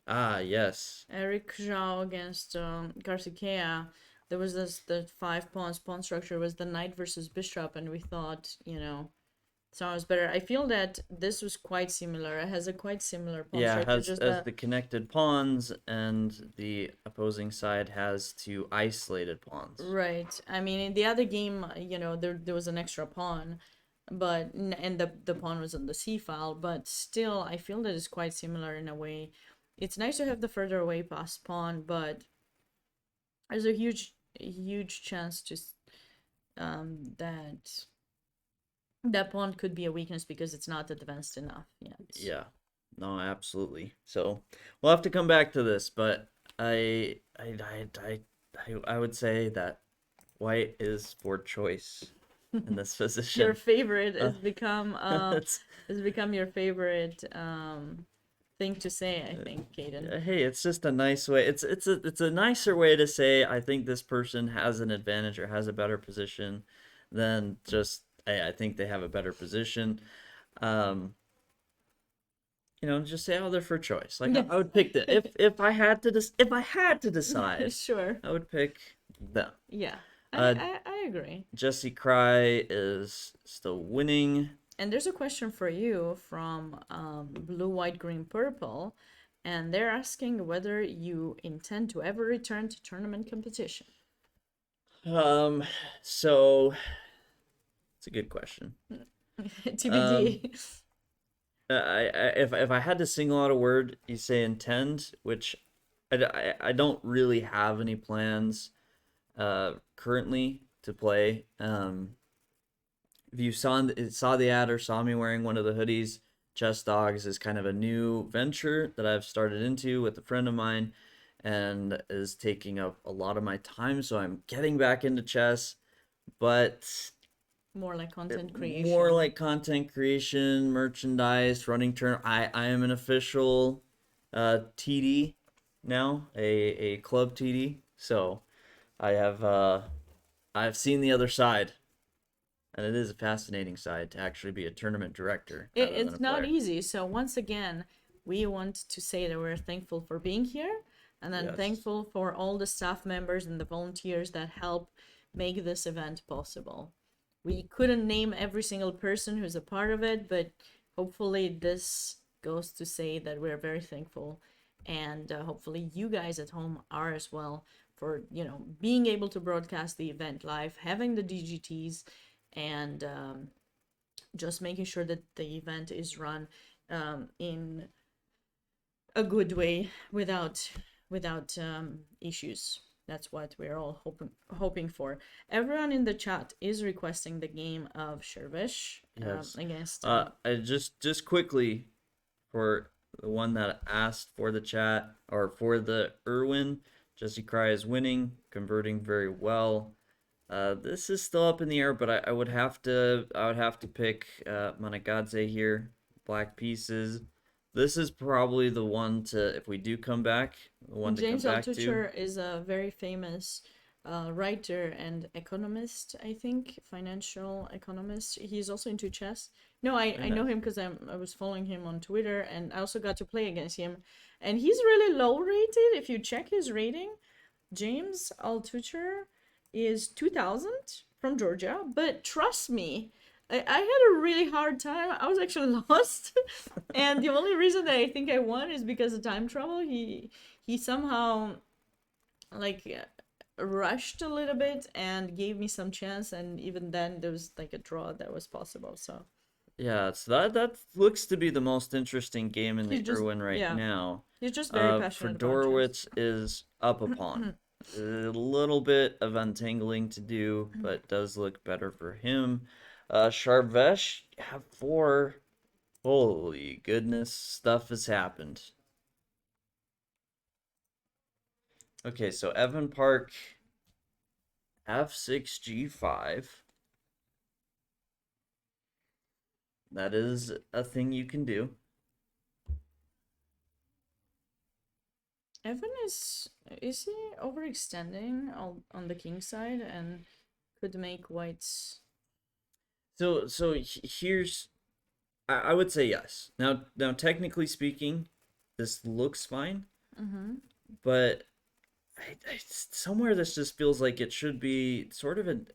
Ah, yes. Eric Zhao against Karthikeya. There was the five pawns pawn structure was the knight versus bishop, and we thought, sounds better. I feel that this was quite similar. It has a quite similar pawn Yeah, structure, has just as that the connected pawns, and the opposing side has two isolated pawns. right. I mean, in the other game, there was an extra pawn, but and the pawn was on the c file, but still, I feel that it's quite similar in a way. It's nice to have the further away passed pawn, but there's a huge chance to that that pawn could be a weakness because it's not advanced enough yet. Yeah, no, absolutely. So we'll have to come back to this, but I would say that white is for choice in this position. Your favorite has become It's, has become your favorite thing to say, I think, Caden. hey, it's just a nice way. It's a nicer way to say I think this person has an advantage or has a better position than just hey, I think they have a better position. Um, just say oh they're for choice. Like Yes. I would pick the if I had to if I had to decide, Sure. I would pick them. Yeah. Uh, I agree. Jesse Cry is still winning. And there's a question for you from Blue, White, Green, Purple, and they're asking whether you intend to ever return to tournament competition. So it's a good question. TBD. If I had to single out a word, you say intend, which I don't really have any plans currently to play. If you saw the ad or saw me wearing one of the hoodies, Chess Dogs is kind of a new venture that I've started into with a friend of mine, and is taking up a lot of my time. So I'm getting back into chess, but More like content creation. more like content creation, merchandise, running turn. I am an official TD now, a club TD. So I have I've seen the other side, and it is a fascinating side to actually be a tournament director rather than It's a not player. easy. So once again, we want to say that we're thankful for being here, and then Yes. thankful for all the staff members and the volunteers that help make this event possible. We couldn't name every single person who's a part of it, but hopefully this goes to say that we're very thankful, and hopefully you guys at home are as well, for being able to broadcast the event live, having the DGTs, and just making sure that the event is run in a good way without issues. That's what we're all hoping for. Everyone in the chat is requesting the game of Shervish Yes. against. I just quickly for the one that asked for the chat or for the Irwin, Jesse Cry is winning, converting very well. This is still up in the air, but I would have to pick Managadze here. Black pieces. This is probably the one to if we do come back, the one to James come back to. Altucher is a very famous writer and economist, I think, financial economist. He's also into chess. No, I know him because I was following him on Twitter, and I also got to play against him. And he's really low rated. If you check his rating, James Altucher is 2000 from Georgia. But trust me, I had a really hard time. I was actually lost, and the only reason that I think I won is because of time travel. He somehow like rushed a little bit and gave me some chance, and even then there was like a draw that was possible. So Yeah, so that looks to be the most interesting game in the He's just- Irwin right yeah. now. he's just very passionate about chess. Fedorowicz is up a pawn. A little bit of untangling to do, but does look better for him. Sharvesh have 4. Holy goodness, stuff has happened. Okay, so Evan Park f6 g5. That is a thing you can do. Evan is he overextending on the king side and could make whites. So here's I would say yes. Now technically speaking, this looks fine. but somewhere this just feels like it should be sort of an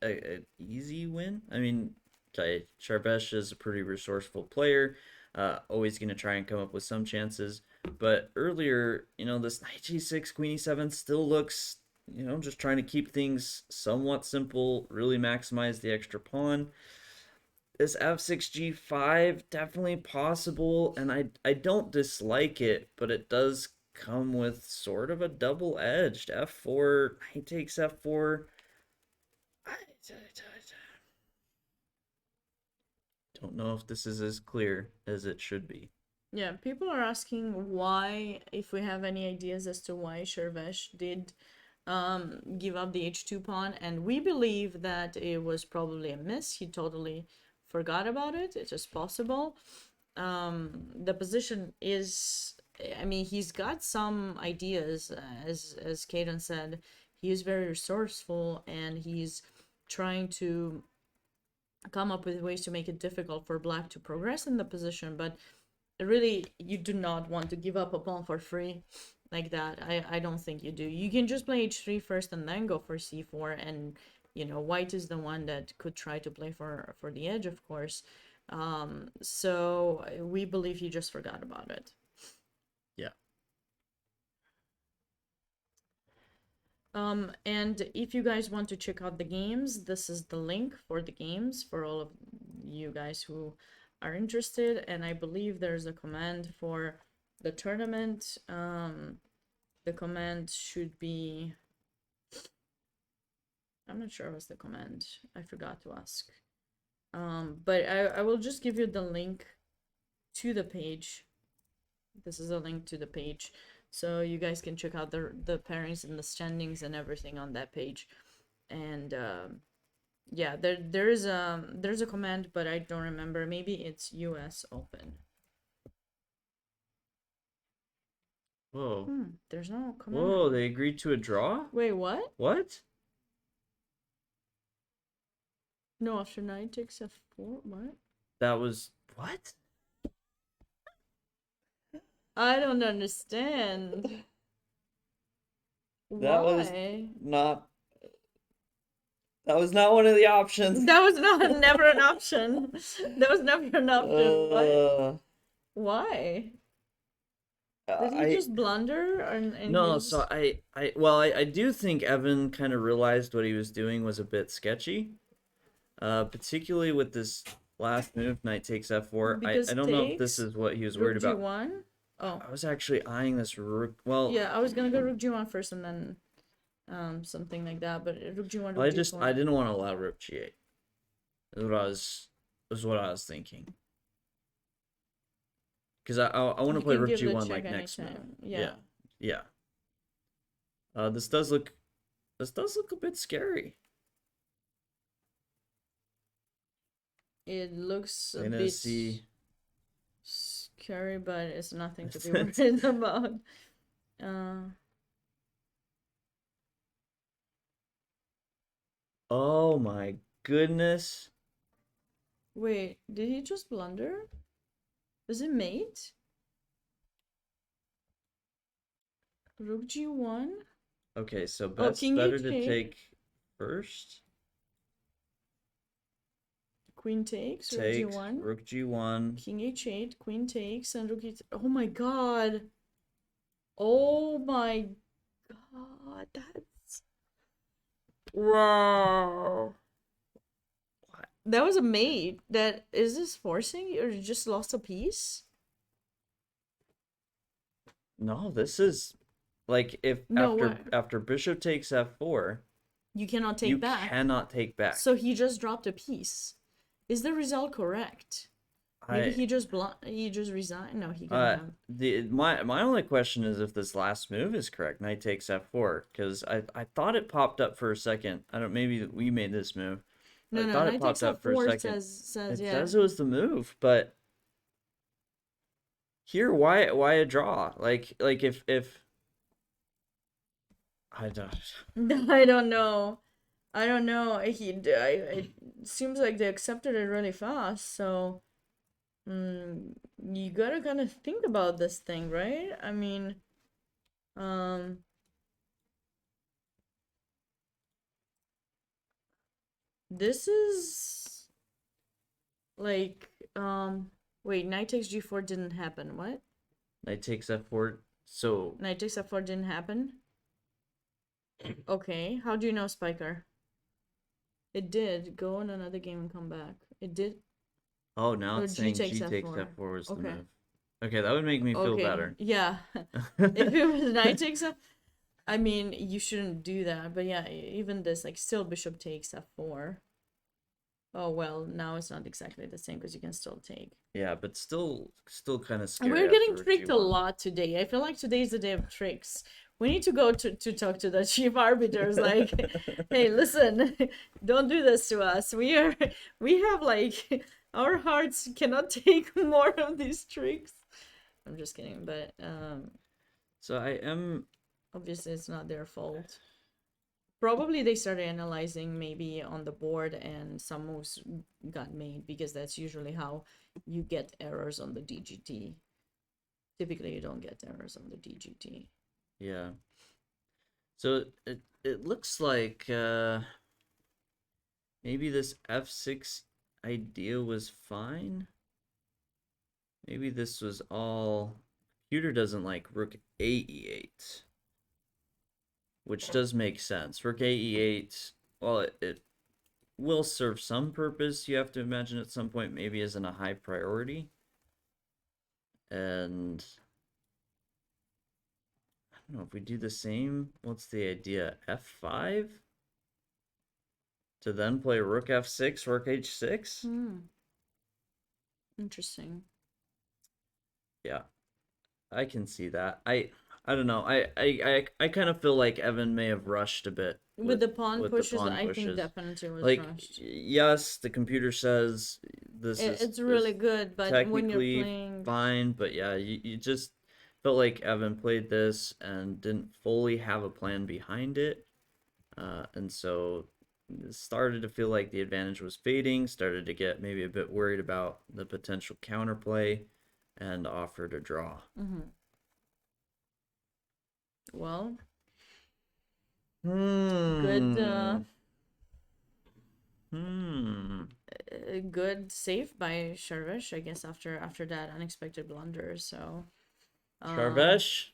easy win. I mean, okay, Charvesh is a pretty resourceful player, always going to try and come up with some chances. But earlier, this knight g6, queen e7 still looks, just trying to keep things somewhat simple, really maximize the extra pawn. This f6 g5 definitely possible, and I don't dislike it, but it does come with sort of a double-edged f4. Knight takes f4. I don't know if this is as clear as it should be. Yeah, people are asking why, if we have any ideas as to why Shervesh did give up the h2 pawn, and we believe that it was probably a miss. He totally forgot about it. It is possible. The position is, I mean, he's got some ideas, as Kaden said. He is very resourceful, and he's trying to come up with ways to make it difficult for black to progress in the position, but really, you do not want to give up a pawn for free like that. I don't think you do. You can just play h3 first and then go for c4, and white is the one that could try to play for the edge, of course. So we believe he just forgot about it. Yeah. And if you guys want to check out the games, this is the link for the games for all of you guys who are interested, and I believe there's a command for the tournament. The command should be, I'm not sure what's the command, I forgot to ask. But I will just give you the link to the page. This is a link to the page, so you guys can check out the pairings and the standings and everything on that page. And yeah, there's a command, but I don't remember. Maybe it's US Open. Whoa. There's no command. Whoa, they agreed to a draw? Wait, what? What? No, after knight takes f4. What? That was what? I don't understand. That was Why? not. That was not one of the options. That was never an option. That was never an option. What? Why? Did he just blunder? And no, use... so I do think Evan kind of realized what he was doing was a bit sketchy. Particularly with this last move, knight takes f4. I don't know if this is what he was worried about. G1? Oh. I was actually eyeing this rook. Well, yeah, I was gonna go rook g1 first and then something like that, but rook g1. Rook g4. I didn't want to allow rook g8. Is what I was thinking. Because I want to play rook g1 like next move. Yeah. This does look a bit scary. It looks a bit scary, but it's nothing to be worried about. Oh my goodness. Wait, did he just blunder? Was it mate? Rook g1? Okay, so better to take first. Queen takes, rook g1. Rook g1. King h8, queen takes, and rook e3. Oh my god. Oh my god, that's... Wow. What? That was a mate. Is this forcing or you just lost a piece? No, this is like after bishop takes f4, you cannot take back. You cannot take back. So he just dropped a piece. Is the result correct? Maybe he just resigned. No, he couldn't have. My only question is if this last move is correct. Knight takes f4, because I thought it popped up for a second. I don't. Maybe we made this move. No, I thought it popped up for a second. It says it was the move, but here, why a draw? Like if I don't. I don't know. It seems like they accepted it really fast, so you gotta kind of think about this thing, right? I mean, Um, this is like wait, knight takes g4 didn't happen. What? Knight takes f4. So Knight takes f4 didn't happen. Okay, how do you know, Spiker? It did. Go on another game and come back. It did. oh, now Oh, it's g saying takes g takes f4. f4 was the Okay. move. Okay, that would make me feel Okay. better. Yeah. If it was knight takes f, I mean, you shouldn't do that. But yeah, even this, like, still bishop takes f4. Oh well, now it's not exactly the same because you can still take. Yeah, but still kind of scary. We're getting after tricked a g1. lot today. I feel like today's the day of tricks. We need to go to talk to the chief arbiters. Like, hey, listen, don't do this to us. We have like our hearts cannot take more of these tricks. I'm just kidding, but So I am. obviously it's not their fault. Probably they started analyzing maybe on the board and some moves got made because that's usually how you get errors on the DGT. Typically, you don't get errors on the DGT. Yeah. So it looks like maybe this f6 idea was fine. Maybe this was all. Computer doesn't like rook a e8, which does make sense. Rook a e8. Well, it will serve some purpose. You have to imagine at some point maybe isn't a high priority. And I don't know if we do the same. What's the idea? f5 to then play rook f6, rook h6. Interesting. Yeah, I can see that. I don't know. I kind of feel like Evan may have rushed a bit With the pawn with pushes, the pawn I think pushes. definitely was Like, rushed. yes, the computer says this is It's really good, but when you're technically playing, fine, but yeah, you just felt like Evan played this and didn't fully have a plan behind it. And so it started to feel like the advantage was fading, started to get maybe a bit worried about the potential counterplay and offered a draw. well, Hmm. good save by Sharvish, I guess, after that unexpected blunder. So, Sharvesh?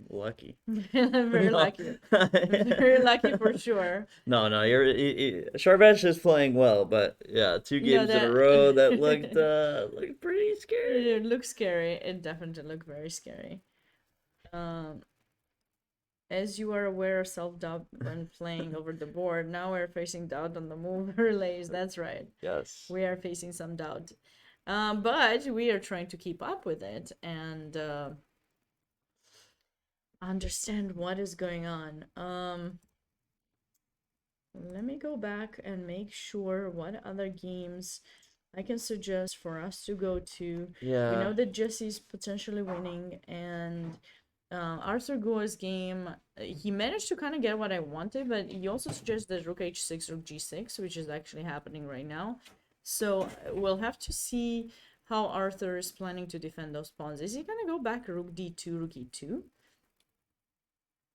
Lucky. very lucky, very lucky for sure. No, Sharvesh is playing well, but yeah, two No, games in a that row that looked pretty scary. it looks scary. It definitely looked very scary. As you are aware of self-doubt when playing over the board, now we're facing doubt on the move relays. That's right. Yes. We are facing some doubt. But we are trying to keep up with it and understand what is going on. Let me go back and make sure what other games I can suggest for us to go to. Yeah. We know that Jesse's potentially winning, and Arthur Goa's game, he managed to kind of get what I wanted, but he also suggested rook h6, rook g6, which is actually happening right now. So we'll have to see how Arthur is planning to defend those pawns. Is he gonna go back rook d2, rook e2?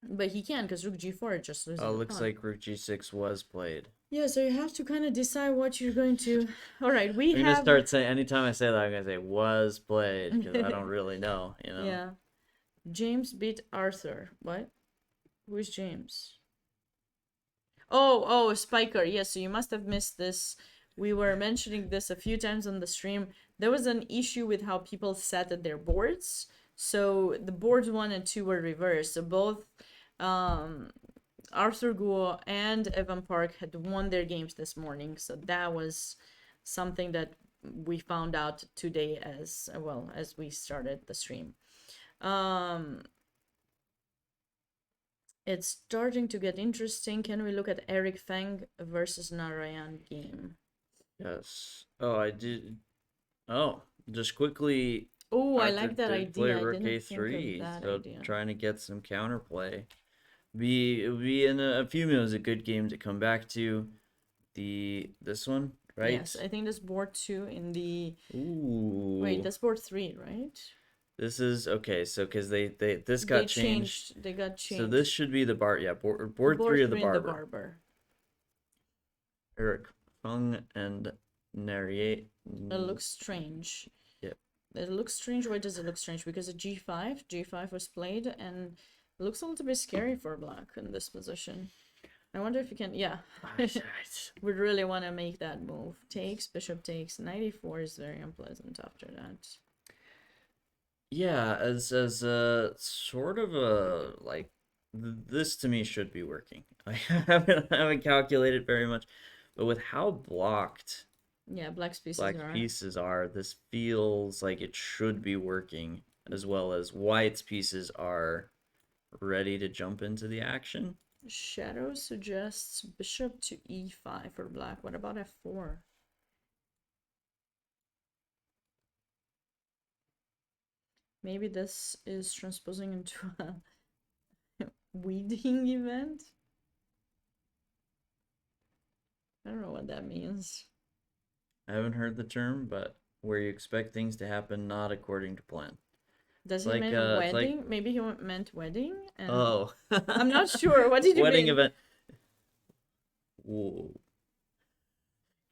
But he can, because rook g4 just loses the Looks pawn. like rook g6 was played. Yeah, so you have to kind of decide what you're going to. All right, we I'm have. gonna start saying anytime I say that, I'm gonna say was played because I don't really know. Yeah, James beat Arthur. What? Who is James? Oh, Spiker. Yes, so you must have missed this. We were mentioning this a few times on the stream. There was an issue with how people sat at their boards. So the boards 1 and 2 were reversed. So both Arthur Guo and Evan Park had won their games this morning. So that was something that we found out today as well as we started the stream. It's starting to get interesting. Can we look at Eric Feng versus Narayan game? Yes. Oh, I did. Oh, just quickly. Oh, I Arthur like that did play idea. I rook didn't think a3, of that so idea. trying to get some counterplay. It would be in a few minutes a good game to come back to. This one, right? Yes, I think that's board 2 in the. Ooh. Wait, that's board 3, right? This is okay. So because they this They got changed. They got changed. So this should be the bar. Yeah, board three of the and barber. Eric Fung and Narriate. It looks strange. Yep. It looks strange. Why does it look strange? Because a G5 was played, and it looks a little bit scary for black in this position. I wonder if you can, yeah. Would really want to make that move. Takes, bishop takes, 94 is very unpleasant after that. Yeah, as a sort of a like this to me should be working. I haven't calculated very much, but with how blocked Yeah, black pieces are, this feels like it should be working, as well as white's pieces are ready to jump into the action. Shadow suggests bishop to e5 for black. What about f4? Maybe this is transposing into a weeding event? I don't know what that means. I haven't heard the term, but where you expect things to happen not according to plan. Does he mean wedding? Like... Maybe he meant wedding? And oh. I'm not sure. What did you wedding mean? Event. Whoa.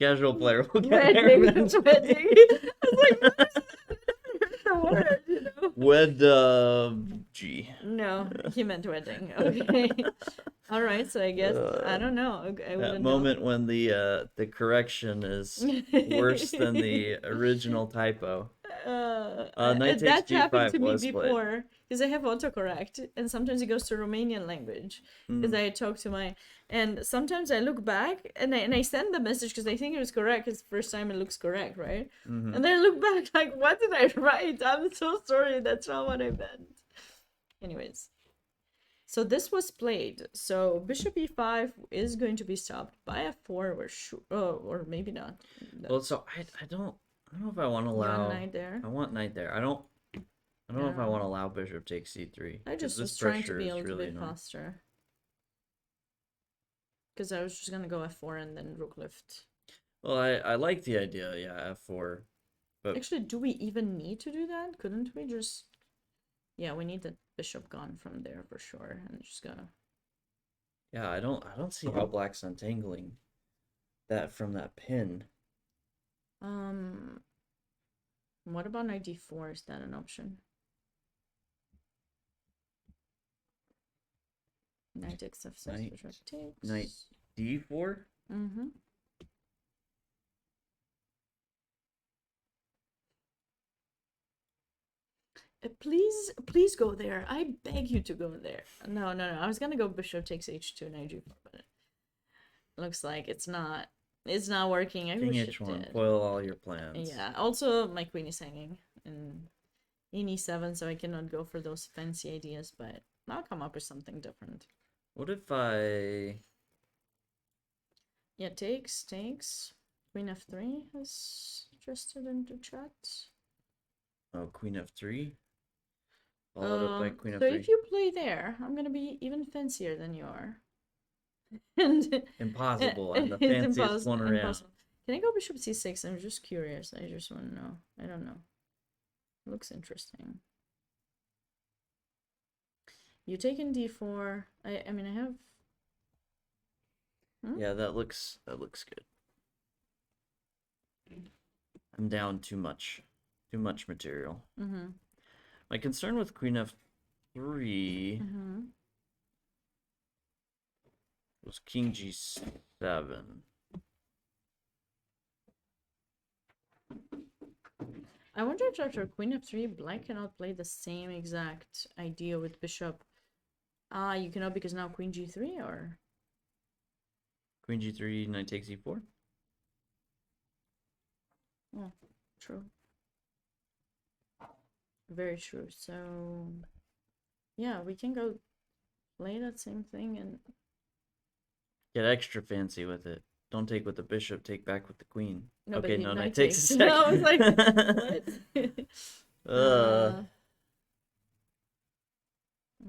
Casual player will get wedding. Wedding. I was like, what? You know? G. No, he meant wedding. Okay. All right. So I guess I don't know. That moment when the correction is worse than the original typo. Knight takes that G5 happened to me was before because I have autocorrect, and sometimes it goes to Romanian language because I talk to my, and sometimes I look back and I send the message because I think it was correct because first time it looks correct, right? And then I look back like, what did I write? I'm so sorry, that's not what I meant. Anyways, so this was played. So bishop e5 is going to be stopped by f4, or maybe not. Well, so I don't know if I want to allow. You want knight there? I want knight there. I don't know if I want to allow bishop takes c3. I just was trying to be a little bit faster. Because I was just gonna go f4 and then rook lift. Well, I like the idea, yeah, f4. But actually, do we even need to do that? Couldn't we just? Yeah, we need the bishop gone from there for sure, and just go. Yeah, I don't see how black's untangling that from that pin. What about knight d4? Is that an option? Knight takes f6, bishop takes. Knight d4? Mm-hmm. Please go there. I beg you to go there. No. I was gonna go bishop takes h2, knight g4, but it looks like it's not working. I King wish h1, it did. foil all your plans. Yeah. Also, my queen is hanging in e7, so I cannot go for those fancy ideas. But I'll come up with something different. What if I? Yeah, takes. Queen f3 has suggested into chat. Oh, queen f3. Followed up by queen f3. So if you play there, I'm gonna be even fancier than you are. And impossible. I'm the fanciest one around. Impossible. Can I go bishop c6? I'm just curious. I just want to know. I don't know. Looks interesting. You take in d4. I mean, I have. Yeah, that looks good. I'm down too much material. My concern with queen f3 was king g7. I wonder if after queen f3, black cannot play the same exact idea with bishop. You cannot because now queen g3 or queen g3, knight takes e4. Oh, true. Very true. So, yeah, we can go play that same thing and get extra fancy with it. Don't take with the bishop, take back with the queen. No, okay, no, knight takes a second. No, I was like, what?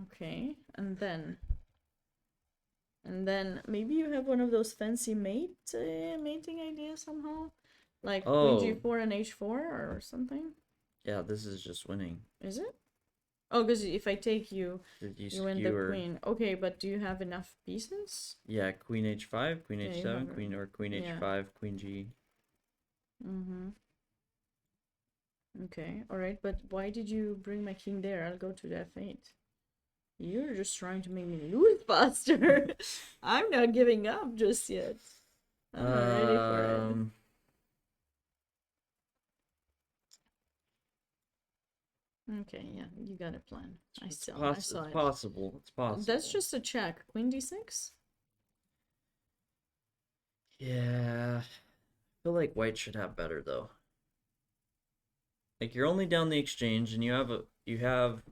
Okay, and then maybe you have one of those fancy mating ideas somehow, like queen g4 and h4 or something. Yeah, this is just winning. Is it? Oh, because if I take you, Did you you win the skewer? queen. Okay, but do you have enough pieces? Yeah, queen h5, queen Yeah, you h7, have. queen or queen Yeah. h5, queen g. Mm-hmm. Okay, all right, but why did you bring my king there? I'll go to the f8. You're just trying to make me lose faster. I'm not giving up just yet. I'm not ready for it. Okay, yeah, you got a plan. I saw It's it. possible. It's possible. That's just a check. Queen d6? Yeah. I feel like white should have better though. Like you're only down the exchange and you have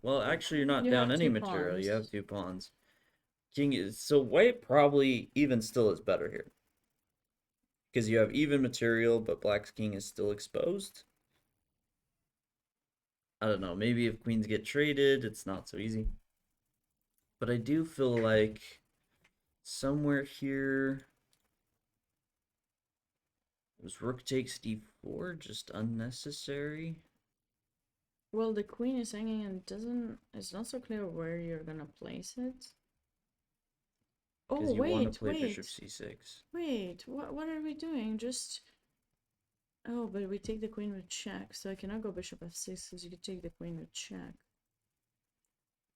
well actually you're not You down have any two material. You pawns. have 2 pawns. King is so white probably even still is better here. Because you have even material, but black's king is still exposed. I don't know, maybe if queens get traded, it's not so easy. But I do feel like somewhere here was rook takes d4 just unnecessary. Well, the queen is hanging and it's not so clear where you're gonna place it. Oh, Because you want to wait, play wait. bishop c6. Wait, what are we doing? Just... Oh, but we take the queen with check, so I cannot go bishop f6 because you could take the queen with check.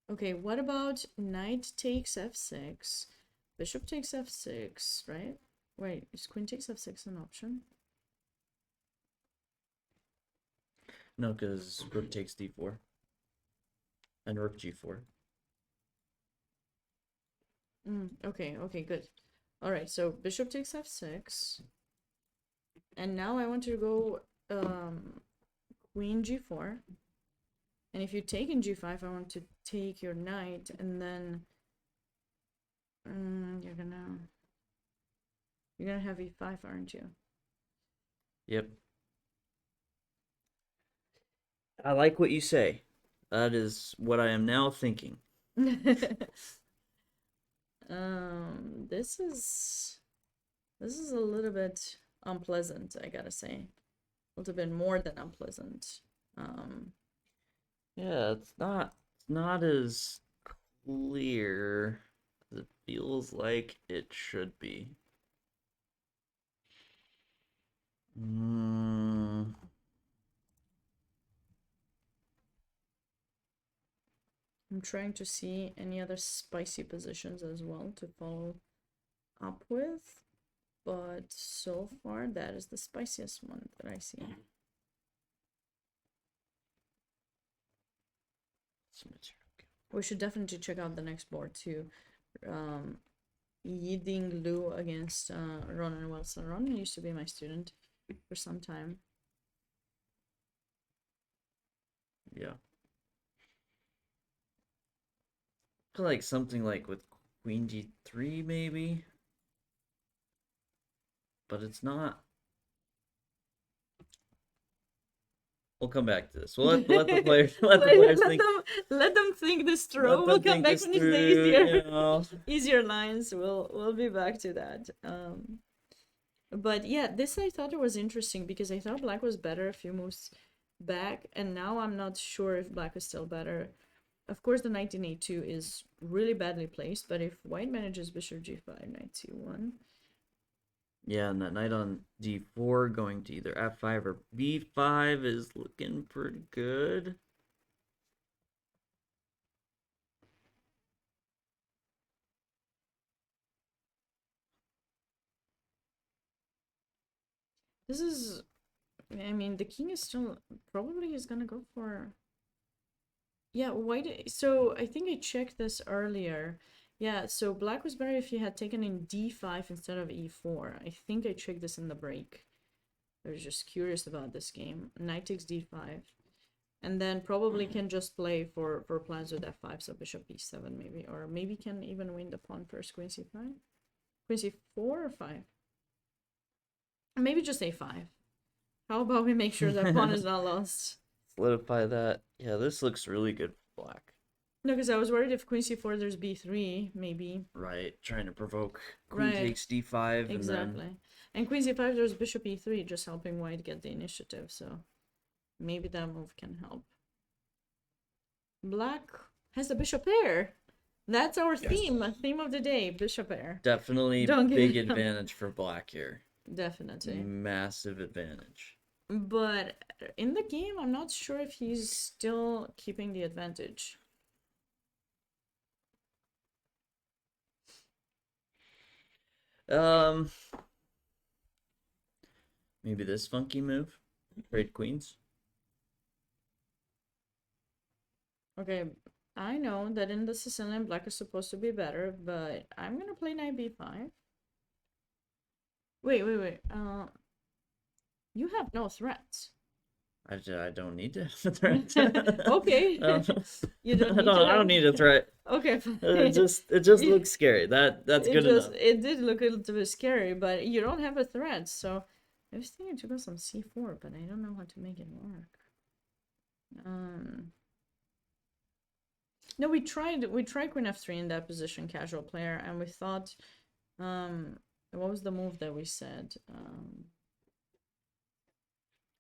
Okay, what about knight takes f6, bishop takes f6, right? Wait, is queen takes f6 an option? No, because rook takes d4 and rook g4. Okay, okay, good. All right, so bishop takes f6, and now I want to go queen g4. And if you take in g5, I want to take your knight, and then you're gonna have e5, aren't you? Yep. I like what you say. That is what I am now thinking. This is a little bit unpleasant, I gotta say. A little bit more than unpleasant. Yeah, it's not as clear as it feels like it should be. I'm trying to see any other spicy positions as well to follow up with, but so far that is the spiciest one that I see. We should definitely check out the next board too. Yiding Lu against Ronan Wilson. Ronan used to be my student for some time. Yeah. I feel like something like with queen g3 maybe. But it's not. We'll come back to this. We'll let the players think. Let them think this through. We'll come back when it's the easier lines. We'll be back to that. But yeah, this I thought it was interesting because I thought black was better a few moves back, and now I'm not sure if black is still better. Of course, the knight in a2 is really badly placed, but if white manages bishop g5, knight c1. Yeah, and that knight on d4 going to either f5 or b5 is looking pretty good. This is... I mean, the king is still... Probably is gonna go for... Yeah, white... So, I think I checked this earlier. Yeah, so black was better if he had taken in d5 instead of e4. I think I checked this in the break. I was just curious about this game. Knight takes d5. And then probably can just play for plans with f5, so bishop e7 maybe. Or maybe can even win the pawn first, queen c5. Queen c4 or 5? Maybe just a5. How about we make sure that pawn is not lost? Solidify that. Yeah, this looks really good for black. No, because I was worried if queen c4 there's b3, maybe. Right, trying to provoke queen takes d5. Exactly. And queen c5 there's bishop e3, just helping white get the initiative, so maybe that move can help. Black has the bishop pair. That's our theme of the day, bishop pair. Definitely Don't give big it up. advantage for black here. Definitely. Massive advantage. But in the game, I'm not sure if he's still keeping the advantage. Maybe this funky move. Trade queens. Okay, I know that in the Sicilian, black is supposed to be better, but I'm gonna play knight b5. Wait. You have no threats. I don't need to have a threat. Okay. You don't need I don't need a threat. Okay, fine. It just looks scary. That's good enough. It did look a little bit scary, but you don't have a threat, so I was thinking to go some c4, but I don't know how to make it work. No, we tried queen f3 in that position, casual player, and we thought, what was the move that we said?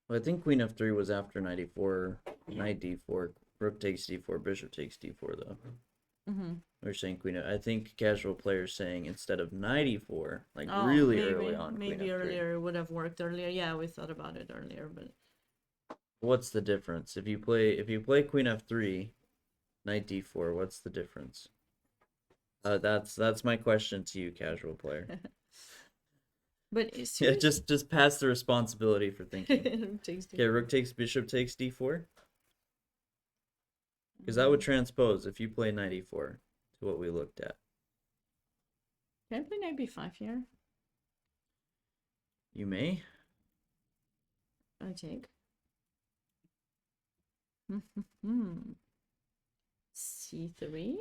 Well, I think queen f3 was after knight e4, knight d4, rook takes d4, bishop takes d4 though. We're saying queen. I think casual players saying instead of knight e4, like really maybe, early on. Maybe earlier would have worked earlier. Yeah, we thought about it earlier, but what's the difference if you play queen f3, knight d4? What's the difference? That's my question to you, casual player. But yeah, just pass the responsibility for thinking. Okay, rook takes bishop takes d4. Because that would transpose if you play knight e4 to what we looked at. Can I play knight b5 here? You may. I take. c3.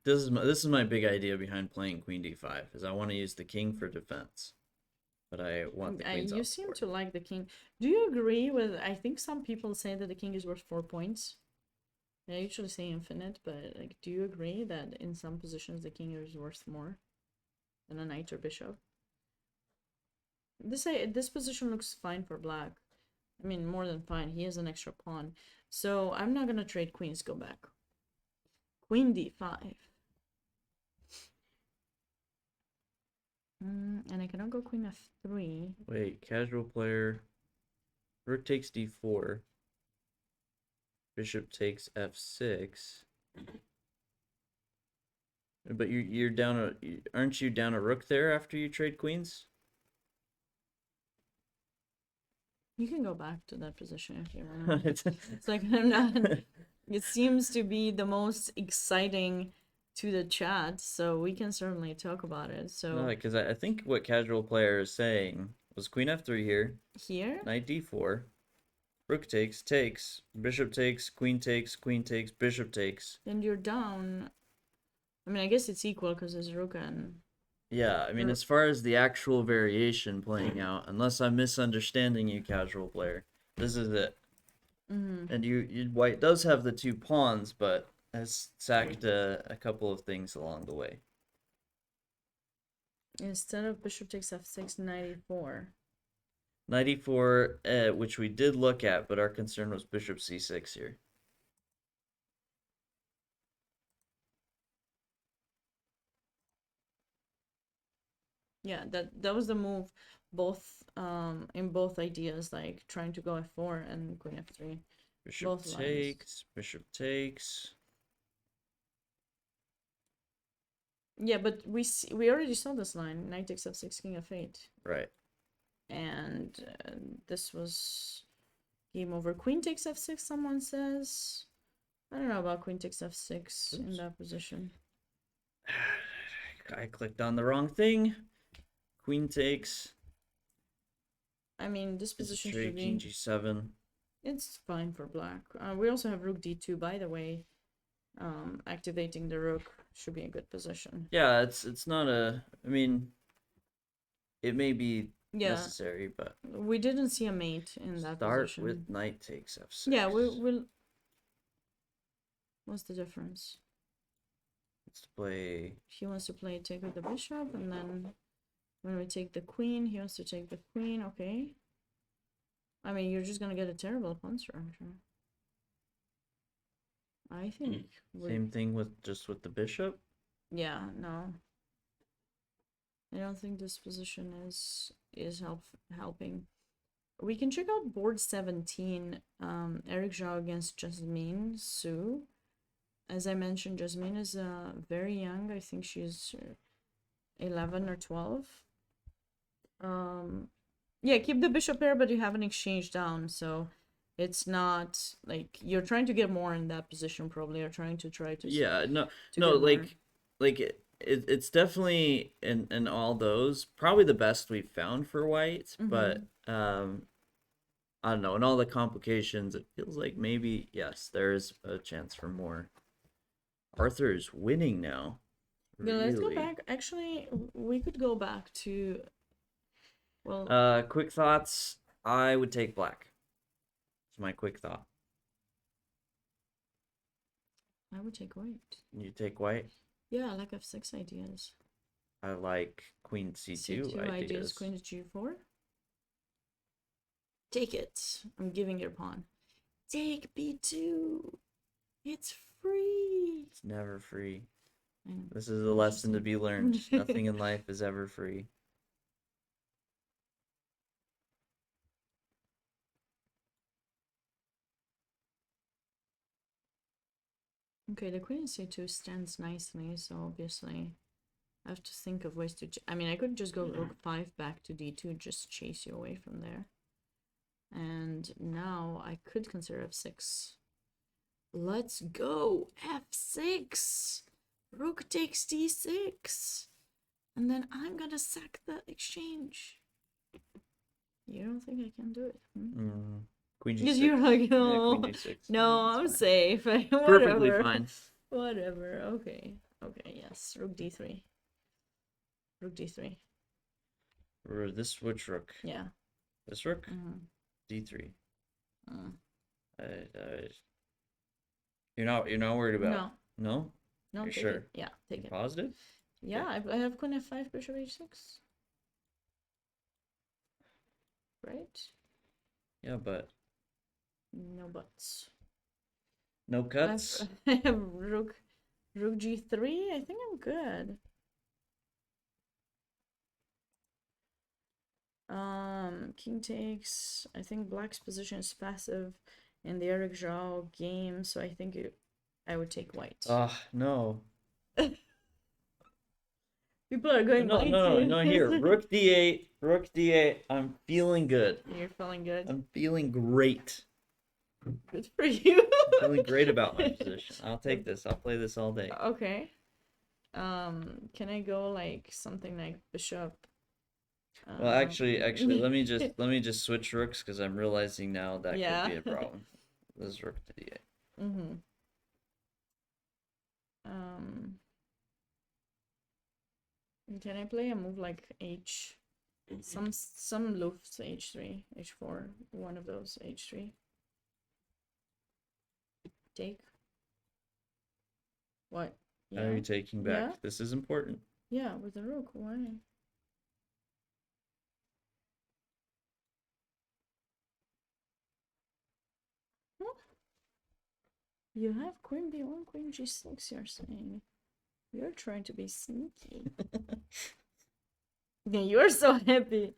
This is my big idea behind playing queen d5, is I want to use the king for defense, but I want the queens You off seem board. to like the king. Do you agree with? I think some people say that the king is worth 4 points. I usually say infinite, but like, do you agree that in some positions the king is worth more than a knight or bishop? This position looks fine for black. I mean, more than fine. He has an extra pawn, so I'm not gonna trade queens. Go back. Queen d5. And I cannot go queen f3. Wait, casual player. Rook takes d4. Bishop takes f6. But you're down aren't you down a rook there after you trade queens? You can go back to that position if you want. It's like I'm not. It seems to be the most exciting to the chat, so we can certainly talk about it. So because I think what casual player is saying was queen f3 here. Here? Knight d4. Rook takes, bishop takes, queen takes, bishop takes. Then you're down. I mean, I guess it's equal because there's rook and... Yeah, I mean, as far as the actual variation playing out, unless I'm misunderstanding you, casual player, this is it. And white does have the 2 pawns, but has sacked a couple of things along the way. Instead of bishop takes f6, knight e4. Knight e4, which we did look at, but our concern was bishop c6 here. Yeah, that was the move, both in both ideas, like trying to go f4 and queen f3. Bishop Both takes, bishop takes. Yeah, but we already saw this line, knight takes f6, king f8. Right. And this was game over. Queen takes f6, someone says. I don't know about queen takes f6 in that position. I clicked on the wrong thing. Queen takes. I mean, this position straight, should be... king g7. It's fine for black. We also have rook d2, by the way. Activating the rook should be a good position. Yeah, it's not a... I mean, it may be necessary, but... We didn't see a mate in that position. Start with knight takes f6. Yeah, we'll... What's the difference? Let's play... He wants to play take with the bishop, and then When we take the queen, he wants to take the queen. Okay. I mean, you're just gonna get a terrible pawn structure. I think. Same thing with just with the bishop. Yeah. No. I don't think this position is helping. We can check out board 17. Eric Zhao against Jasmine Su. As I mentioned, Jasmine is very young. I think she's 11 or 12. Yeah, keep the bishop here, but you have an exchange down, so it's not like you're trying to get more in that position. Probably, or trying to Yeah, no, to no, get more. like it's definitely in all those probably the best we've found for white, but I don't know, in all the complications, it feels like maybe yes, there's a chance for more. Arthur's winning now. Yeah, let's go Really. back. Actually, we could go back to. Well, Quick thoughts. I would take black. It's my quick thought. I would take white. You take white. Yeah, I like f6 ideas. I like queen c2 ideas. Queen to g4. Take it. I'm giving your pawn. Take b2. It's free. It's never free. I know. This is a lesson to be learned. Nothing in life is ever free. Okay, the queen c2 stands nicely, so obviously I have to think of ways to... I mean, I could just go rook 5 back to d2, just chase you away from there. And now I could consider f6. Let's go! f6! Rook takes d6! And then I'm gonna sack the exchange. You don't think I can do it? Queen g6. Because you're like, no, yeah, queen g6. no, I'm fine. safe. Perfectly fine. Whatever. Okay. Okay. Yes. Rook d3. Rook d3. Or this which rook? Yeah. This rook? d3. You're not worried about? No. No. You're Take sure? it. Yeah. Take it. Positive? Yeah. I have queen f5, bishop h6. Right. Yeah, but No buts. no cuts. I have rook g3. I think I'm good. King takes. I think black's position is passive in the Eric Zhao game, so I think I would take white. No. People are going No, here. Rook d8, rook d8. I'm feeling good. You're feeling good. I'm feeling great. Good for you. I'm feeling great about my position. I'll take this. I'll play this all day. Okay. Can I go like something like bishop? Well, actually, let me just switch rooks because I'm realizing now that could be a problem. This is rook to d8. Can I play a move like h? Some loops h3, h4, one of those h3. Take. What? Yeah. Are you taking back? Yeah? This is important. Yeah, with the rook. Why? You have queen b1, queen g6, you're saying. You're trying to be sneaky. Yeah, you're so happy.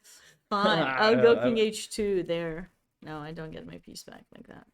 Fine, I'll go king h2 there. No, I don't get my piece back like that.